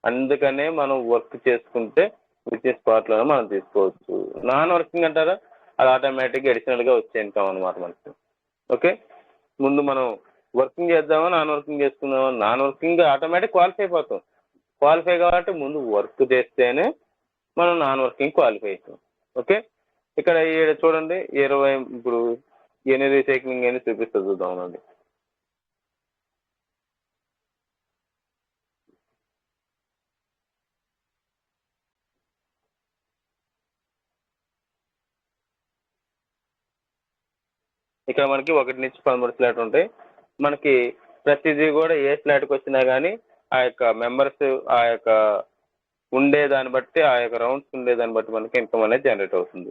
అందుకనే మనం వర్క్ చేసుకుంటే విత్ స్పాట్లోనే మనం తీసుకోవచ్చు. నాన్ వర్కింగ్ అంటారా, అది ఆటోమేటిక్గా అడిషనల్గా వచ్చే ఇన్కమ్ అనమాట మనకి. ఓకే, ముందు మనం వర్కింగ్ చేద్దామా నాన్ వర్కింగ్ చేసుకుందామా, నాన్ వర్కింగ్ ఆటోమేటిక్ క్వాలిఫై అయిపోతాం. క్వాలిఫై కాబట్టి ముందు వర్క్ చేస్తేనే మనం నాన్ వర్కింగ్ క్వాలిఫై అవుతాం. ఓకే, ఇక్కడ చూడండి 20 ఇప్పుడు 8 రీసైక్లింగ్ అని చూపిస్తుంది, చూద్దామండి. ఇక్కడ మనకి 1 నుంచి 13 ఫ్లాట్ ఉంటాయి. మనకి ప్రతిదీ కూడా ఏ ఫ్లాట్కి వచ్చినా కానీ ఆ యొక్క మెంబర్స్ ఆ యొక్క ఉండేదాన్ని బట్టి, ఆ యొక్క రౌండ్స్ ఉండేదాన్ని బట్టి మనకి ఇన్కమ్ అనేది జనరేట్ అవుతుంది.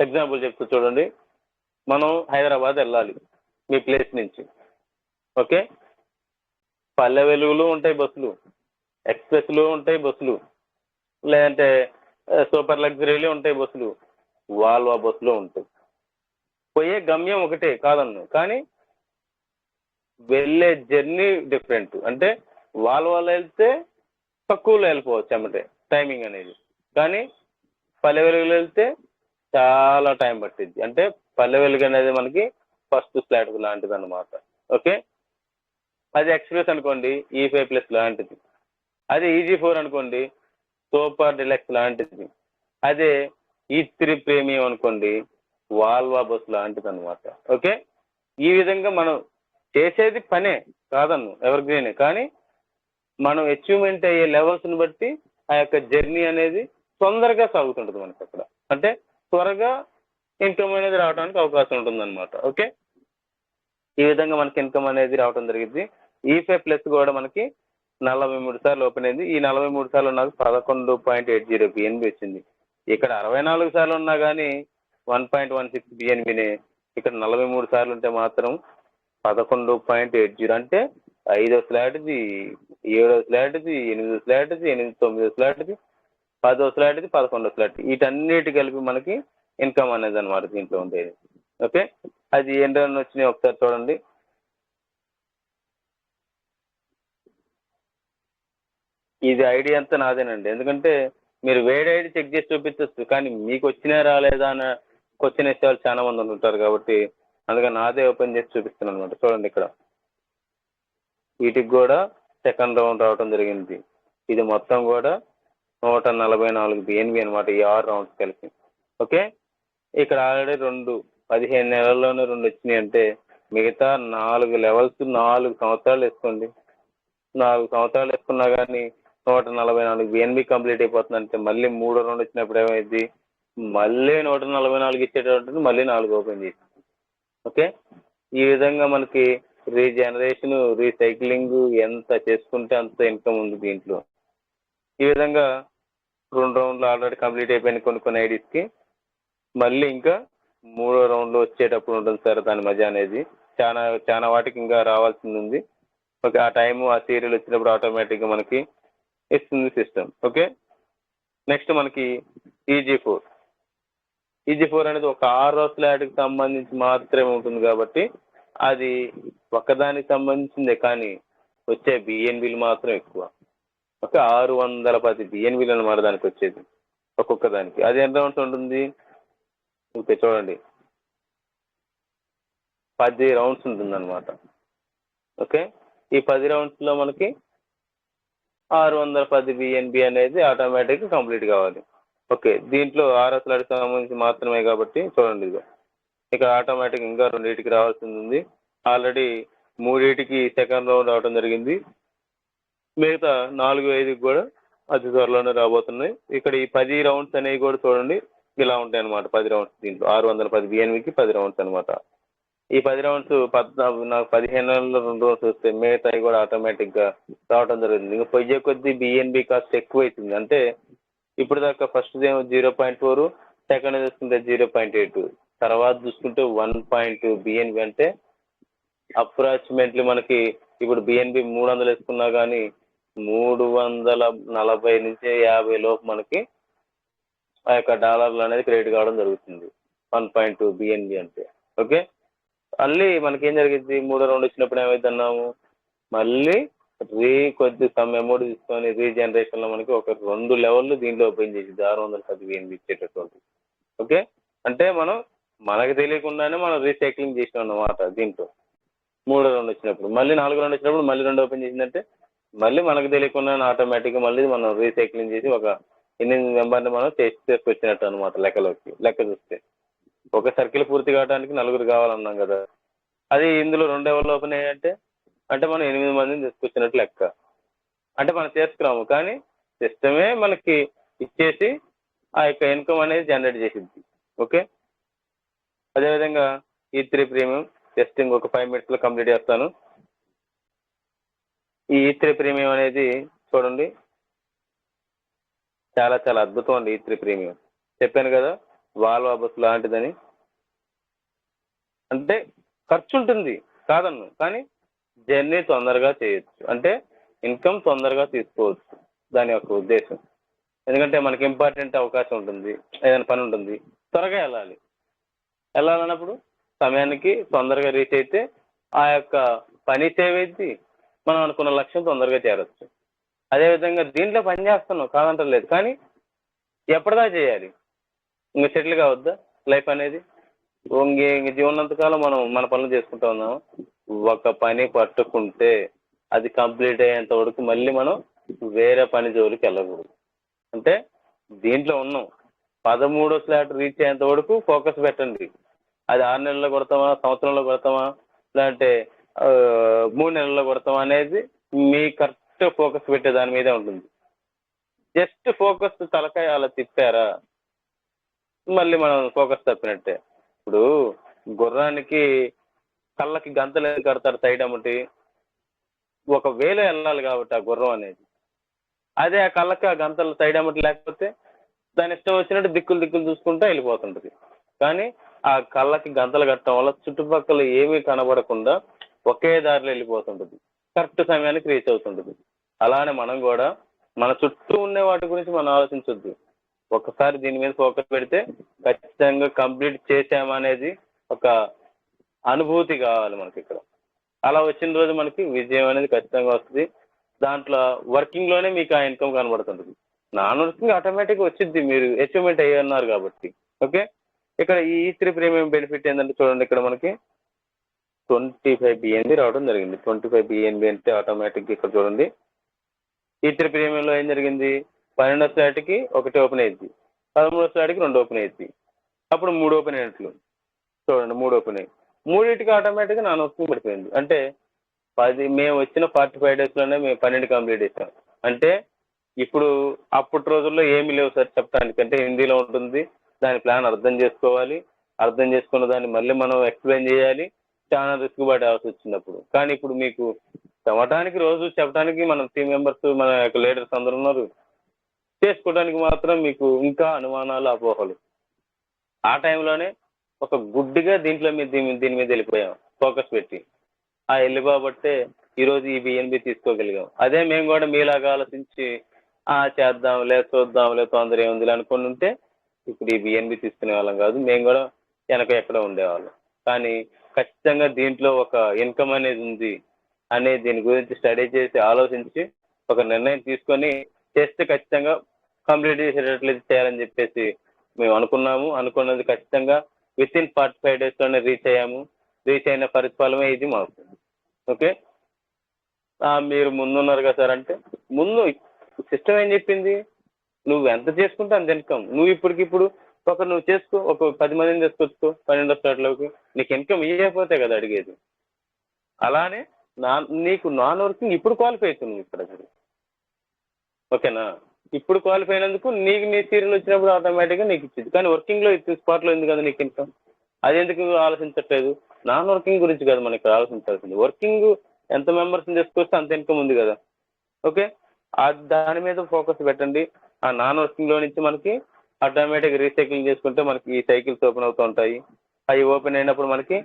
ఎగ్జాంపుల్ చెప్తూ చూడండి. మనం హైదరాబాద్ వెళ్ళాలి మీ ప్లేస్ నుంచి. ఓకే, పల్లె వెలుగులు ఉంటాయి బస్సులు, ఎక్స్ప్రెస్లు ఉంటాయి బస్సులు, లేదంటే సూపర్ లగ్జరీలు ఉంటాయి బస్సులు, వాల్వా బస్సులు ఉంటాయి. పోయే గమ్యం ఒకటే కాదన్ను, కానీ వెళ్ళే జర్నీ డిఫరెంట్. అంటే వాల్వాలో వెళ్తే తక్కువలో వెళ్ళిపోవచ్చు అన్నమాట టైమింగ్ అనేది, కానీ పల్లె వెలుగులో వెళ్తే చాలా టైం పట్టింది. అంటే పల్లె వెలుగు అనేది మనకి ఫస్ట్ ఫ్లాట్ లాంటిది అన్నమాట. ఓకే, అది ఎక్స్ప్రెస్ అనుకోండి E5+ లాంటిది. అదే EG4 అనుకోండి సూపర్ డిలక్స్ లాంటిది. అదే E3 ప్రీమియం అనుకోండి వాల్వా బస్ లాంటిది అనమాట. ఓకే, ఈ విధంగా మనం చేసేది పనే కాదన్ను, ఎవర్ గ్రీనే, కానీ మనం అచీవ్మెంట్ అయ్యే లెవెల్స్ని బట్టి ఆ యొక్క జర్నీ అనేది తొందరగా సాగుతుంటుంది మనకి అక్కడ. అంటే త్వరగా ఇన్కమ్ అనేది రావడానికి అవకాశం ఉంటుంది అనమాట. ఓకే, ఈ విధంగా మనకి ఇన్కమ్ అనేది రావడం జరిగింది. E5+ కూడా మనకి 43 సార్లు ఓపెన్ అయింది. ఈ 43 సార్లు నాకు 11.80 BNB వచ్చింది. ఇక్కడ 64 సార్లు ఉన్నా కానీ 1.16 BNBనే. ఇక్కడ 43 సార్లు ఉంటే మాత్రం 11.80, అంటే 5వ స్లాట్ది, 7వ స్లాట్ది, 8వ స్లాట్ది, 9వ స్లాట్ది, 10వ స్లాట్ది, 11వ స్లాట్, వీటన్నిటి కలిపి మనకి ఇన్కమ్ అనేది అనమాట దీంట్లో ఉండేది. ఓకే, అది ఎన్ని రన్ వచ్చినాయి ఒకసారి చూడండి. ఇది ఐడి అంతా నాదేనండి, ఎందుకంటే మీరు వేరే ఐడి చెక్ చేసి చూపించవచ్చు, కానీ మీకు వచ్చినా రాలేదా అని క్వశ్చన్ వేసే వాళ్ళు చాలా మంది ఉంటారు కాబట్టి అందుకని నాదే ఓపెన్ చేసి చూపిస్తున్నాను అనమాట. చూడండి, ఇక్కడ వీటికి కూడా సెకండ్ రౌండ్ రావడం జరిగింది. ఇది మొత్తం కూడా 144 BNB అనమాట, ఈ 6 రౌండ్స్ కలిపి. ఓకే, ఇక్కడ ఆల్రెడీ 15 నెలల్లోనే 2 వచ్చినాయి. అంటే మిగతా 4 లెవెల్స్ 4 సంవత్సరాలు వేసుకోండి. 4 సంవత్సరాలు వేసుకున్నా కానీ 144 BNB కంప్లీట్ అయిపోతుంది. అంటే మళ్ళీ 3వ రౌండ్ వచ్చినప్పుడు ఏమైంది, మళ్ళీ 144 ఇచ్చేటప్పుడు మళ్ళీ 4 ఓపెన్ చేసి. ఓకే, ఈ విధంగా మనకి రీజనరేషన్, రీసైక్లింగ్ ఎంత చేసుకుంటే అంత ఇన్కమ్ ఉంది దీంట్లో. ఈ విధంగా 2 రౌండ్లు ఆల్రెడీ కంప్లీట్ అయిపోయిన కొన్ని ఐడీస్కి. మళ్ళీ ఇంకా 3వ రౌండ్లో వచ్చేటప్పుడు ఉంటుంది సార్ దాని మజా అనేది. చాలా వాటికి ఇంకా రావాల్సింది ఉంది. ఓకే, ఆ టైము ఆ సీరియల్ వచ్చినప్పుడు ఆటోమేటిక్గా మనకి ఇస్తుంది సిస్టమ్. ఓకే, నెక్స్ట్ మనకి EG4 అనేది ఒక 6వ స్లాట్కి సంబంధించి మాత్రమే ఉంటుంది కాబట్టి అది ఒక్కదానికి సంబంధించిందే, కానీ వచ్చే BNBలు మాత్రం ఎక్కువ. ఓకే, 610 BNBలు అనమాట దానికి వచ్చేది ఒక్కొక్క దానికి. అది ఎంత రౌండ్స్ ఉంటుంది, ఓకే చూడండి 10 రౌండ్స్ ఉంటుంది అనమాట. ఓకే, ఈ 10 రౌండ్స్లో మనకి 610 BNB అనేది ఆటోమేటిక్గా కంప్లీట్ కావాలి. ఓకే, దీంట్లో 6వ స్లాట్కి సంబంధించి మాత్రమే కాబట్టి చూడండి, ఇది ఇక్కడ ఆటోమేటిక్ ఇంకా 2కి రావాల్సింది ఉంది. ఆల్రెడీ 3కి సెకండ్ రౌండ్ రావడం జరిగింది. మిగతా 4, 5కి కూడా అతి త్వరలోనే రాబోతున్నాయి. ఇక్కడ ఈ 10 రౌండ్స్ అనేవి కూడా చూడండి ఇలా ఉంటాయి అనమాట. 10 రౌండ్స్ దీంట్లో 610 BNBకి 10 రౌండ్స్ అనమాట. ఈ 10 రౌండ్స్ నాకు 15 నెలల్లో 2 రౌండ్స్ వస్తాయి. మిగతాయి కూడా ఆటోమేటిక్గా రావడం జరుగుతుంది. ఇంకా పొయ్యే కొద్దీ BNB కాస్ట్ ఎక్కువ అవుతుంది. అంటే ఇప్పుడు దాకా ఫస్ట్ ఏమో 0.4, సెకండ్ చూసుకుంటే 0.8, తర్వాత చూసుకుంటే 1.2 BNB. అంటే అప్రాక్సిమేట్లీ మనకి ఇప్పుడు BNB 300 వేసుకున్నా కానీ 340 నుంచి 50 లోపు మనకి ఆ యొక్క డాలర్లు అనేది క్రెడిట్ కావడం జరుగుతుంది 1.2 BNB అంటే. ఓకే, మళ్ళీ మనకేం జరిగింది, 3వ రౌండ్ వచ్చినప్పుడు ఏమైంది అన్నాము, మళ్ళీ కొద్ది సమ్ అమౌంట్ తీసుకొని రీజనరేషన్లో మనకి ఒక 2 లెవెల్లు దీంట్లో ఓపెన్ చేసి 610 BNB ఇచ్చేటటువంటి. ఓకే, అంటే మనకు తెలియకుండానే మనం రీసైక్లింగ్ చేసినాం అన్నమాట దీంట్లో. 3వ రౌండ్ వచ్చినప్పుడు మళ్ళీ 4వ రౌండ్ వచ్చినప్పుడు మళ్ళీ 2 ఓపెన్ చేసిందంటే మళ్ళీ మనకు తెలియకుండా ఆటోమేటిక్గా మళ్ళీ మనం రీసైక్లింగ్ చేసి ఒక 8 మెంబర్ని మనం చేసుకొచ్చినట్టు అనమాట. లెక్క చూస్తే ఒక సర్కిల్ పూర్తి కావడానికి 4 కావాలన్నాం కదా, అది ఇందులో 2 లెవెల్ ఓపెన్ అయ్యాయంటే అంటే మనం 8 మందిని తీసుకొచ్చినట్టు లెక్క. అంటే మనం చేసుకున్నాము, కానీ సిస్టమే మనకి ఇచ్చేసి ఆ యొక్క ఇన్కమ్ అనేది జనరేట్ చేసింది. ఓకే, అదేవిధంగా E3 ప్రీమియం జస్ట్ ఇంకొక 5 minutesలో కంప్లీట్ చేస్తాను. ఈ E3 ప్రీమియం అనేది చూడండి చాలా చాలా అద్భుతం అండి. E3 ప్రీమియం చెప్పాను కదా, వాల్వా బస్ లాంటిదని. అంటే ఖర్చు ఉంటుంది కాదన్ను, కానీ జర్నీ తొందరగా చేయొచ్చు, అంటే ఇన్కమ్ తొందరగా తీసుకోవచ్చు దాని యొక్క ఉద్దేశం. ఎందుకంటే మనకి ఇంపార్టెంట్ అవకాశం ఉంటుంది, ఏదైనా పని ఉంటుంది, త్వరగా వెళ్ళాలన్నప్పుడు సమయానికి తొందరగా రీచ్ అయితే ఆ యొక్క పని సేవ్ అయింది, మనం అనుకున్న లక్ష్యం తొందరగా చేరొచ్చు. అదేవిధంగా దీంట్లో పని చేస్తున్నాం కాదంటలేదు, కానీ ఎప్పటిదా చేయాలి? ఇంకా సెటిల్ కావద్దా లైఫ్ అనేది? ఇంక జీవనంతకాలం మనం మన పనులు చేసుకుంటూ ఉన్నాము. ఒక పని పట్టుకుంటే అది కంప్లీట్ అయ్యేంత వరకు మళ్ళీ మనం వేరే పని జోలికి వెళ్ళకూడదు. అంటే దీంట్లో ఉన్నాం, 13వ స్లాట్ రీచ్ అయ్యేంత వరకు ఫోకస్ పెట్టండి. అది 6 నెలల్లో కొడతామా, సంవత్సరంలో కొడతామా, లేదంటే 3 నెలల్లో కొడతామా అనేది మీ కరెక్ట్ ఫోకస్ పెట్టే దాని మీదే ఉంటుంది. జస్ట్ ఫోకస్ తలకాయ అలా తిప్పారా మళ్ళీ మనం ఫోకస్ తప్పినట్టే. ఇప్పుడు గుర్రానికి కళ్ళకి గంతలు ఎందుకు కడతారు సైడ్ అమ్మటి? ఒక వేలో వెళ్ళాలి కాబట్టి ఆ గుర్రం అనేది. అదే ఆ కళ్ళకి ఆ గంతలు సైడ్ అమ్మటి లేకపోతే దాని ఇష్టం వచ్చినట్టు దిక్కులు చూసుకుంటూ వెళ్ళిపోతుంటది. కానీ ఆ కళ్ళకి గంతలు కట్టడం వల్ల చుట్టుపక్కల ఏమీ కనబడకుండా ఒకే దారిలో వెళ్ళిపోతుంటది, కరెక్ట్ సమయానికి రీచ్ అవుతుంటది. అలానే మనం కూడా మన చుట్టూ ఉండే వాటి గురించి మనం ఆలోచించొద్దు. ఒకసారి దీని మీద ఫోకస్ పెడితే ఖచ్చితంగా కంప్లీట్ చేసామనేది ఒక అనుభూతి కావాలి మనకి ఇక్కడ. అలా వచ్చిన రోజు మనకి విజయం అనేది ఖచ్చితంగా వస్తుంది. దాంట్లో వర్కింగ్లోనే మీకు ఆ ఇన్కమ్ కనబడుతుంటుంది. నాన్ వర్కింగ్ ఆటోమేటిక్గా వచ్చింది, మీరు అచీవ్మెంట్ అయ్యన్నారు కాబట్టి. ఓకే, ఇక్కడ ఈ E3 ప్రీమియం బెనిఫిట్ ఏంటంటే చూడండి, ఇక్కడ మనకి 25 BNB రావడం జరిగింది. 25 BNB అంటే ఆటోమేటిక్గా ఇక్కడ చూడండి E3 ప్రీమియంలో ఏం జరిగింది, 12వ స్లాట్కి 1 ఓపెన్ అయ్యింది, 13వ స్లాట్కి 2 ఓపెన్ అయ్యింది, అప్పుడు 3 ఓపెన్ అయినట్లు చూడండి, 3 ఓపెన్ అయ్యి మూడింటికి ఆటోమేటిక్గా నాన్ వర్కింగ్ పడిపోయింది. అంటే మేము వచ్చిన 45 డేస్లోనే మేము 12 కంప్లీట్ చేసాం. అంటే ఇప్పుడు అప్పటి రోజుల్లో ఏమీ లేవు సార్ చెప్పడానికి, అంటే హిందీలో ఉంటుంది, దాని ప్లాన్ అర్థం చేసుకోవాలి, అర్థం చేసుకున్న దాన్ని మళ్ళీ మనం ఎక్స్ప్లెయిన్ చేయాలి, చాలా రిస్క్ పడాల్సి వచ్చినప్పుడు. కానీ ఇప్పుడు మీకు చెప్పడానికి రోజు చెప్పడానికి మన టీం మెంబర్స్ మన యొక్క లీడర్స్ అందరూ ఉన్నారు, చేసుకోవడానికి మాత్రం మీకు ఇంకా అనుమానాలు అపోహలు. ఆ టైంలోనే ఒక గుడ్డిగా దీని మీద వెళ్ళిపోయాం ఫోకస్ పెట్టి. ఆ వెళ్ళిపోబట్టే ఈరోజు ఈ BNB తీసుకోగలిగాం. అదే మేము కూడా మీలాగా ఆలోచించి చేద్దాంలే చూద్దాంలే తొందర ఏముందిలే అనుకుని ఉంటే ఇప్పుడు ఈ BNB తీసుకునే వాళ్ళం కాదు, మేము కూడా ఎక్కడో ఉండేవాళ్ళం. కానీ ఖచ్చితంగా దీంట్లో ఒక ఇన్కమ్ అనేది ఉంది అనే దీని గురించి స్టడీ చేసి ఆలోచించి ఒక నిర్ణయం తీసుకొని చేస్తే ఖచ్చితంగా కంప్లీట్ చేసేటట్లు చేయాలని చెప్పేసి మేము అనుకున్నది ఖచ్చితంగా విత్ ఇన్ 45 డేస్లోనే రీచ్ అయ్యాము. రీచ్ అయిన పరిఫలమే ఇది మాకు. ఓకే, మీరు ముందున్నారు కదా సార్ అంటే, ముందు సిస్టమ్ ఏం చెప్పింది, నువ్వు ఎంత చేసుకుంటే అంత ఇన్కమ్. నువ్వు ఇప్పటికిప్పుడు నువ్వు చేసుకో, ఒక 10 మందిని తీసుకొచ్చుకో 12వ స్లాట్లోకి, నీకు ఇన్కమ్ ఇవ్వకపోతే కదా అడిగేది. అలానే నీకు నాన్ వర్కింగ్ ఇప్పుడు క్వాలిఫై అవుతుంది ఇక్కడ. ఓకేనా, ఇప్పుడు క్వాలిఫై అయినందుకు నీకు నీ సీరియల్ వచ్చినప్పుడు ఆటోమేటిక్గా నీకు ఇచ్చింది. కానీ వర్కింగ్లో ఇచ్చే స్పాట్లో ఉంది కదా నీకు ఇన్కమ్, అది ఎందుకు ఆలోచించట్లేదు? నాన్ వర్కింగ్ గురించి కదా మనకి ఆలోచించాల్సింది. వర్కింగ్ ఎంత మెంబర్స్ని తీసుకొస్తే అంత ఇన్కమ్ ఉంది కదా. ఓకే, దాని మీద ఫోకస్ పెట్టండి. ఆ నాన్ వర్కింగ్లో నుంచి మనకి ఆటోమేటిక్ రీసైక్లింగ్ చేసుకుంటే మనకి ఈ సైకిల్స్ ఓపెన్ అవుతూ ఉంటాయి. అవి ఓపెన్ అయినప్పుడు మనకి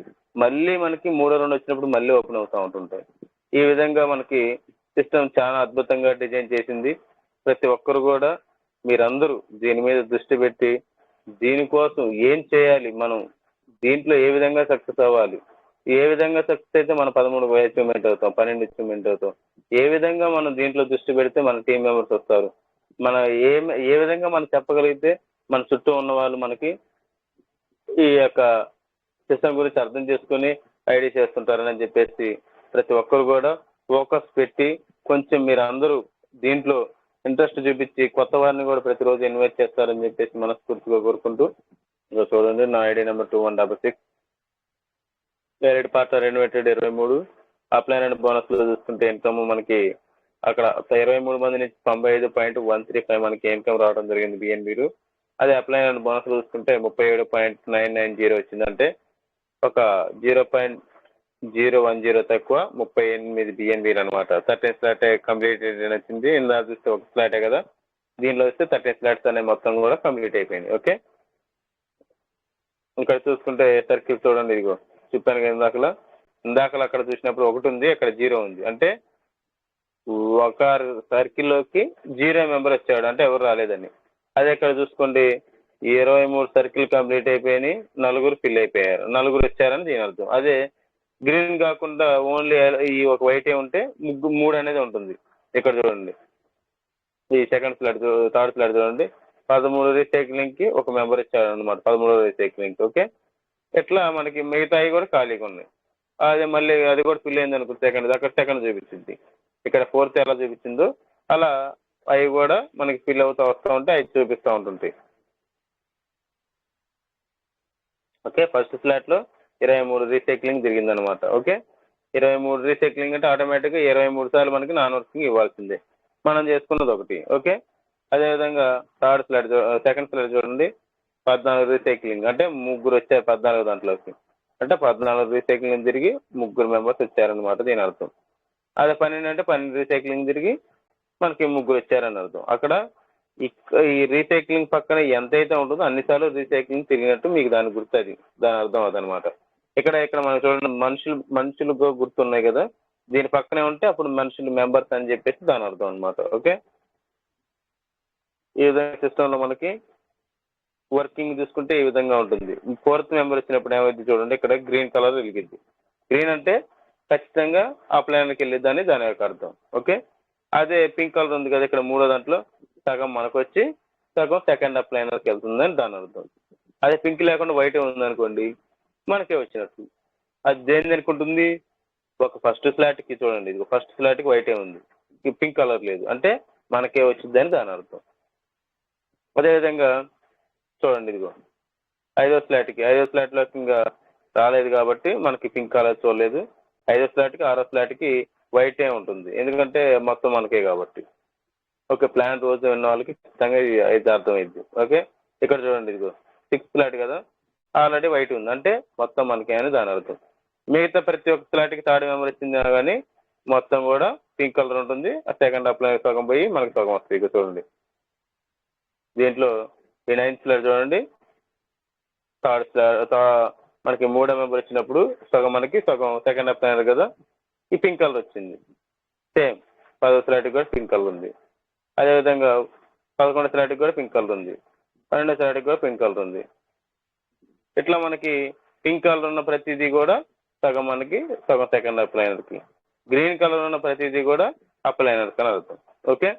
మళ్ళీ 3వ రౌండ్ వచ్చినప్పుడు మళ్ళీ ఓపెన్ అవుతూ ఉంటుంటాయి. ఈ విధంగా మనకి సిస్టమ్ చాలా అద్భుతంగా డిజైన్ చేసింది. ప్రతి ఒక్కరు కూడా మీరందరూ దీని మీద దృష్టి పెట్టి దీనికోసం ఏం చేయాలి, మనం దీంట్లో ఏ విధంగా సక్సెస్ అవ్వాలి, ఏ విధంగా సక్సెస్ అయితే మన 13 అచీవ్మెంట్ అవుతాం, 12 అచీవ్మెంట్ అవుతాం, ఏ విధంగా మనం దీంట్లో దృష్టి పెడితే మన టీం మెంబర్స్ వస్తారు, మనం ఏ విధంగా మనం చెప్పగలిగితే మన చుట్టూ ఉన్న వాళ్ళు మనకి ఈ యొక్క సిస్టమ్ గురించి అర్థం చేసుకుని ఐడి చేస్తుంటారని చెప్పేసి ప్రతి ఒక్కరు కూడా ఫోకస్ పెట్టి కొంచెం మీరు అందరూ దీంట్లో ఇంట్రెస్ట్ చూపించి కొత్త వారిని కూడా ప్రతిరోజు ఇన్వైట్ చేస్తారని చెప్పేసి మనస్ఫూర్తిగా కోరుకుంటూ, ఇక చూడండి నా ID number 2166, direct partner invited 23, upline and బోనస్లో చూసుకుంటే ఇన్కమ్ మనకి అక్కడ 23 మంది నుంచి 95.135 మనకి ఇన్కమ్ రావడం జరిగింది BNBలు. అదే అప్లైన్ అండ్ బోనస్లో చూసుకుంటే 37.990 వచ్చిందంటే ఒక 0.010 తక్కువ 38 BNBలు అనమాట. 13 స్లాట్ కంప్లీట్ వచ్చింది. ఇందా చూస్తే ఒక స్లాటే కదా, దీనిలో వస్తే 13 స్లాట్స్ అనే మొత్తం కూడా కంప్లీట్ అయిపోయింది. ఓకే, ఇక్కడ చూసుకుంటే సర్కిల్ చూడండి, ఇదిగో చెప్పాను కదా ఇందాకలా అక్కడ చూసినప్పుడు 1 ఉంది, అక్కడ 0 ఉంది. అంటే ఒక సర్కిల్లోకి 0 మెంబర్ వచ్చాడు, అంటే ఎవరు రాలేదని. అదే ఇక్కడ చూసుకోండి, 23 సర్కిల్ కంప్లీట్ అయిపోయినాయి, 4 ఫిల్ అయిపోయారు, 4 వచ్చారని దీని అర్థం. అదే గ్రీన్ కాకుండా ఓన్లీ ఈ ఒక వైటే ఉంటే 3 అనేది ఉంటుంది. ఇక్కడ చూడండి, ఈ సెకండ్ ఫ్లాట్ థర్డ్ ఫ్లాట్ చూడండి, 13 రీసైక్లింగ్కి ఒక మెంబర్ ఇచ్చారు అనమాట, 13 రీసైక్లింగ్కి. ఓకే, ఇట్లా మనకి మిగతాయి కూడా ఖాళీగా ఉన్నాయి. అదే మళ్ళీ అది కూడా ఫిల్ అయింది అనుకో సెకండ్, అక్కడ సెకండ్ చూపించింది, ఇక్కడ 4th ఎలా చూపించిందో అలా అవి కూడా మనకి ఫిల్ అవుతూ వస్తూ ఉంటే అవి చూపిస్తూ ఉంటుంటాయి. ఓకే, ఫస్ట్ ఫ్లాట్లో 23 రీసైక్లింగ్ జరిగిందనమాట. ఓకే, 23 రీసైక్లింగ్ అంటే ఆటోమేటిక్గా 23 సార్లు మనకి నాన్ వర్కింగ్ ఇవ్వాల్సిందే, మనం చేసుకున్నది ఒకటి. ఓకే, అదేవిధంగా థర్డ్ ఫ్లాట్ సెకండ్ ఫ్లాట్ చూడండి, 14 రీసైక్లింగ్ అంటే 3 వచ్చారు 14 దాంట్లోకి, అంటే 14 రీసైక్లింగ్ తిరిగి 3 మెంబర్స్ వచ్చారనమాట దీని అర్థం. అదే 12 అంటే 12 రీసైక్లింగ్ తిరిగి మనకి 3 వచ్చారని అర్థం. అక్కడ ఈ రీసైక్లింగ్ పక్కన ఎంతైతే ఉంటుందో అన్నిసార్లు రీసైక్లింగ్ తిరిగినట్టు మీకు దాని గుర్తు, అది దాని అర్థం అదనమాట. ఇక్కడ మనం చూడండి, మనుషులు గుర్తున్నాయి కదా, దీని పక్కనే ఉంటే అప్పుడు మనుషులు మెంబర్స్ అని చెప్పేసి దాని అర్థం అనమాట. ఓకే, ఈ విధంగా సిస్టంలో మనకి వర్కింగ్ చూసుకుంటే ఈ విధంగా ఉంటుంది. 4th మెంబర్ వచ్చినప్పుడు ఏమైంది చూడండి, ఇక్కడ గ్రీన్ కలర్ వెలిగింది. గ్రీన్ అంటే ఖచ్చితంగా ఆ ప్లాన్కి వెళ్ళిద్దని దాని యొక్క అర్థం. ఓకే, అదే పింక్ కలర్ ఉంది కదా ఇక్కడ 3వ దాంట్లో, సగం మనకు వచ్చి సగం సెకండ్ అప్లైనర్కి వెళ్తుందని దాని అర్థం. అదే పింక్ లేకుండా వైట్ ఉందనుకోండి, మనకే వచ్చినట్టు. అది దేని అనుకుంటుంది, ఒక ఫస్ట్ ఫ్లాట్కి చూడండి, ఇది ఫస్ట్ ఫ్లాట్కి వైటే ఉంది, పింక్ కలర్ లేదు, అంటే మనకే వచ్చిందని దాని అర్థం. అదేవిధంగా చూడండి, ఇదిగో 5వ ఫ్లాట్లోకి ఇంకా రాలేదు కాబట్టి మనకి పింక్ కలర్ చూడలేదు. 5వ ఫ్లాట్కి 6వ ఫ్లాట్కి వైటే ఉంటుంది, ఎందుకంటే మొత్తం మనకే కాబట్టి. ఓకే, ప్లాన్ రోజు ఉన్న వాళ్ళకి ఖచ్చితంగా ఇది అయితే అర్థమైంది. ఓకే, ఇక్కడ చూడండి, ఇదిగో 6th ఫ్లాట్ కదా, ఆల్రెడీ వైట్ ఉంది, అంటే మొత్తం మనకే అని దాని అర్థం. మిగతా ప్రతి ఒక్క ఫ్లాట్కి థర్డ్ మెంబర్ వచ్చింది కానీ మొత్తం కూడా పింక్ కలర్ ఉంటుంది. ఆ సెకండ్ అప్లై సగం పోయి మనకి సగం వస్తుంది. ఇక చూడండి, దీంట్లో ఈ 9th ఫ్లాట్ చూడండి, థర్డ్ ఫ్లాట్ మనకి 3వ మెంబర్ వచ్చినప్పుడు సగం మనకి సగం సెకండ్ అప్లైనర్ కదా, ఈ పింక్ కలర్ వచ్చింది. సేమ్ 10వ ఫ్లాట్కి కూడా పింక్ కలర్ ఉంది. అదేవిధంగా 11వ ఫ్లాట్కి కూడా పింక్ కలర్ ఉంది, 12వ ఫ్లాట్కి కూడా పింక్ కలర్ ఉంది. ఇట్లా మనకి పింక్ కలర్ ఉన్న ప్రతిదీ కూడా సగం మనకి సగం సెకండ్ అప్లైనర్కి, గ్రీన్ కలర్ ఉన్న ప్రతిదీ కూడా అప్లైనర్కి అని అర్థం. ఓకే,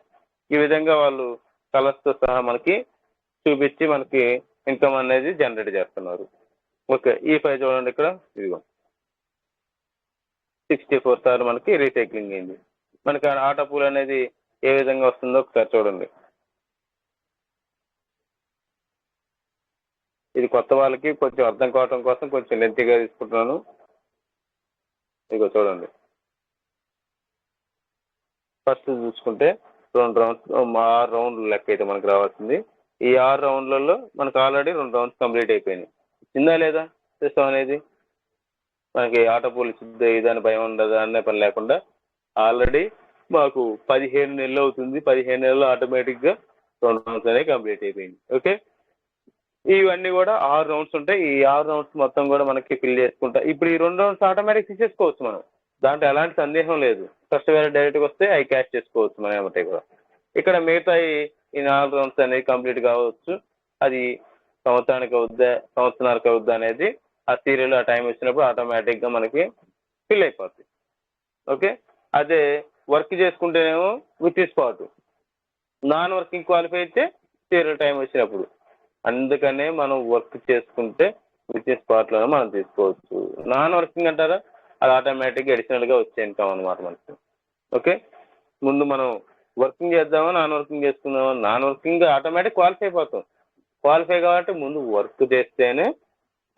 ఈ విధంగా వాళ్ళు కలర్స్తో సహా మనకి చూపించి మనకి ఇన్కమ్ అనేది జనరేట్ చేస్తున్నారు. ఓకే, ఈ 5 చూడండి, ఇక్కడ ఇదిగో 64 సార్లు మనకి రీసైక్లింగ్ అయింది. మనకి ఆటో పూల్ అనేది ఏ విధంగా వస్తుందో ఒకసారి చూడండి. ఇది కొత్త వాళ్ళకి కొంచెం అర్థం కావడం కోసం కొంచెం లెంతీగా తీసుకుంటున్నాను. ఇదిగో చూడండి, ఫస్ట్ చూసుకుంటే 2 రౌండ్స్ 6 రౌండ్లు లెక్క అయితే మనకి రావాల్సింది. ఈ 6 రౌండ్లలో మనకు ఆల్రెడీ 2 రౌండ్స్ కంప్లీట్ అయిపోయినాయి. ఇచ్చిందా లేదా సిస్టమ్ అనేది, మనకి ఆటో పూల్ ఇచ్చింది ఇదని భయం ఉండదు అనే పని లేకుండా ఆల్రెడీ మాకు 15 నెలలు అవుతుంది, 15 నెలలు ఆటోమేటిక్గా 2 రౌండ్స్ అనేవి కంప్లీట్ అయిపోయింది. ఓకే, ఇవన్నీ కూడా 6 రౌండ్స్ ఉంటాయి. ఈ 6 రౌండ్స్ మొత్తం కూడా మనకి ఫిల్ చేసుకుంటా ఇప్పుడు ఈ 2 రౌండ్స్ ఆటోమేటిక్ తీసేసుకోవచ్చు మనం, దాంట్లో ఎలాంటి సందేహం లేదు. ఫస్ట్ వేరే డైరెక్ట్గా వస్తే అవి క్యాష్ చేసుకోవచ్చు మనం ఏమంటే కూడా. ఇక్కడ మిగతా ఈ 4 రౌండ్స్ అనేవి కంప్లీట్ కావచ్చు. అది సంవత్సరానికి అవుద్దా అనేది ఆ సీరియల్ ఆ టైం వచ్చినప్పుడు ఆటోమేటిక్గా మనకి ఫిల్ అయిపోతుంది. ఓకే, అదే వర్క్ చేసుకుంటేనేమో with spot, non working qualify అయితే సీరియల్ టైం వచ్చినప్పుడు. అందుకనే మనం వర్క్ చేసుకుంటే విత్ స్పాట్లోనే మనం తీసుకోవచ్చు. నాన్ వర్కింగ్ అంటారా, అది ఆటోమేటిక్గా అడిషనల్గా వచ్చే ఇన్కమ్ అనమాట మనకి. ఓకే, ముందు మనం వర్కింగ్ చేద్దామా నాన్ వర్కింగ్ చేసుకుందామా, నాన్ వర్కింగ్ ఆటోమేటిక్ క్వాలిఫై అయిపోతాం. క్వాలిఫై కాబట్టి ముందు వర్క్ చేస్తేనే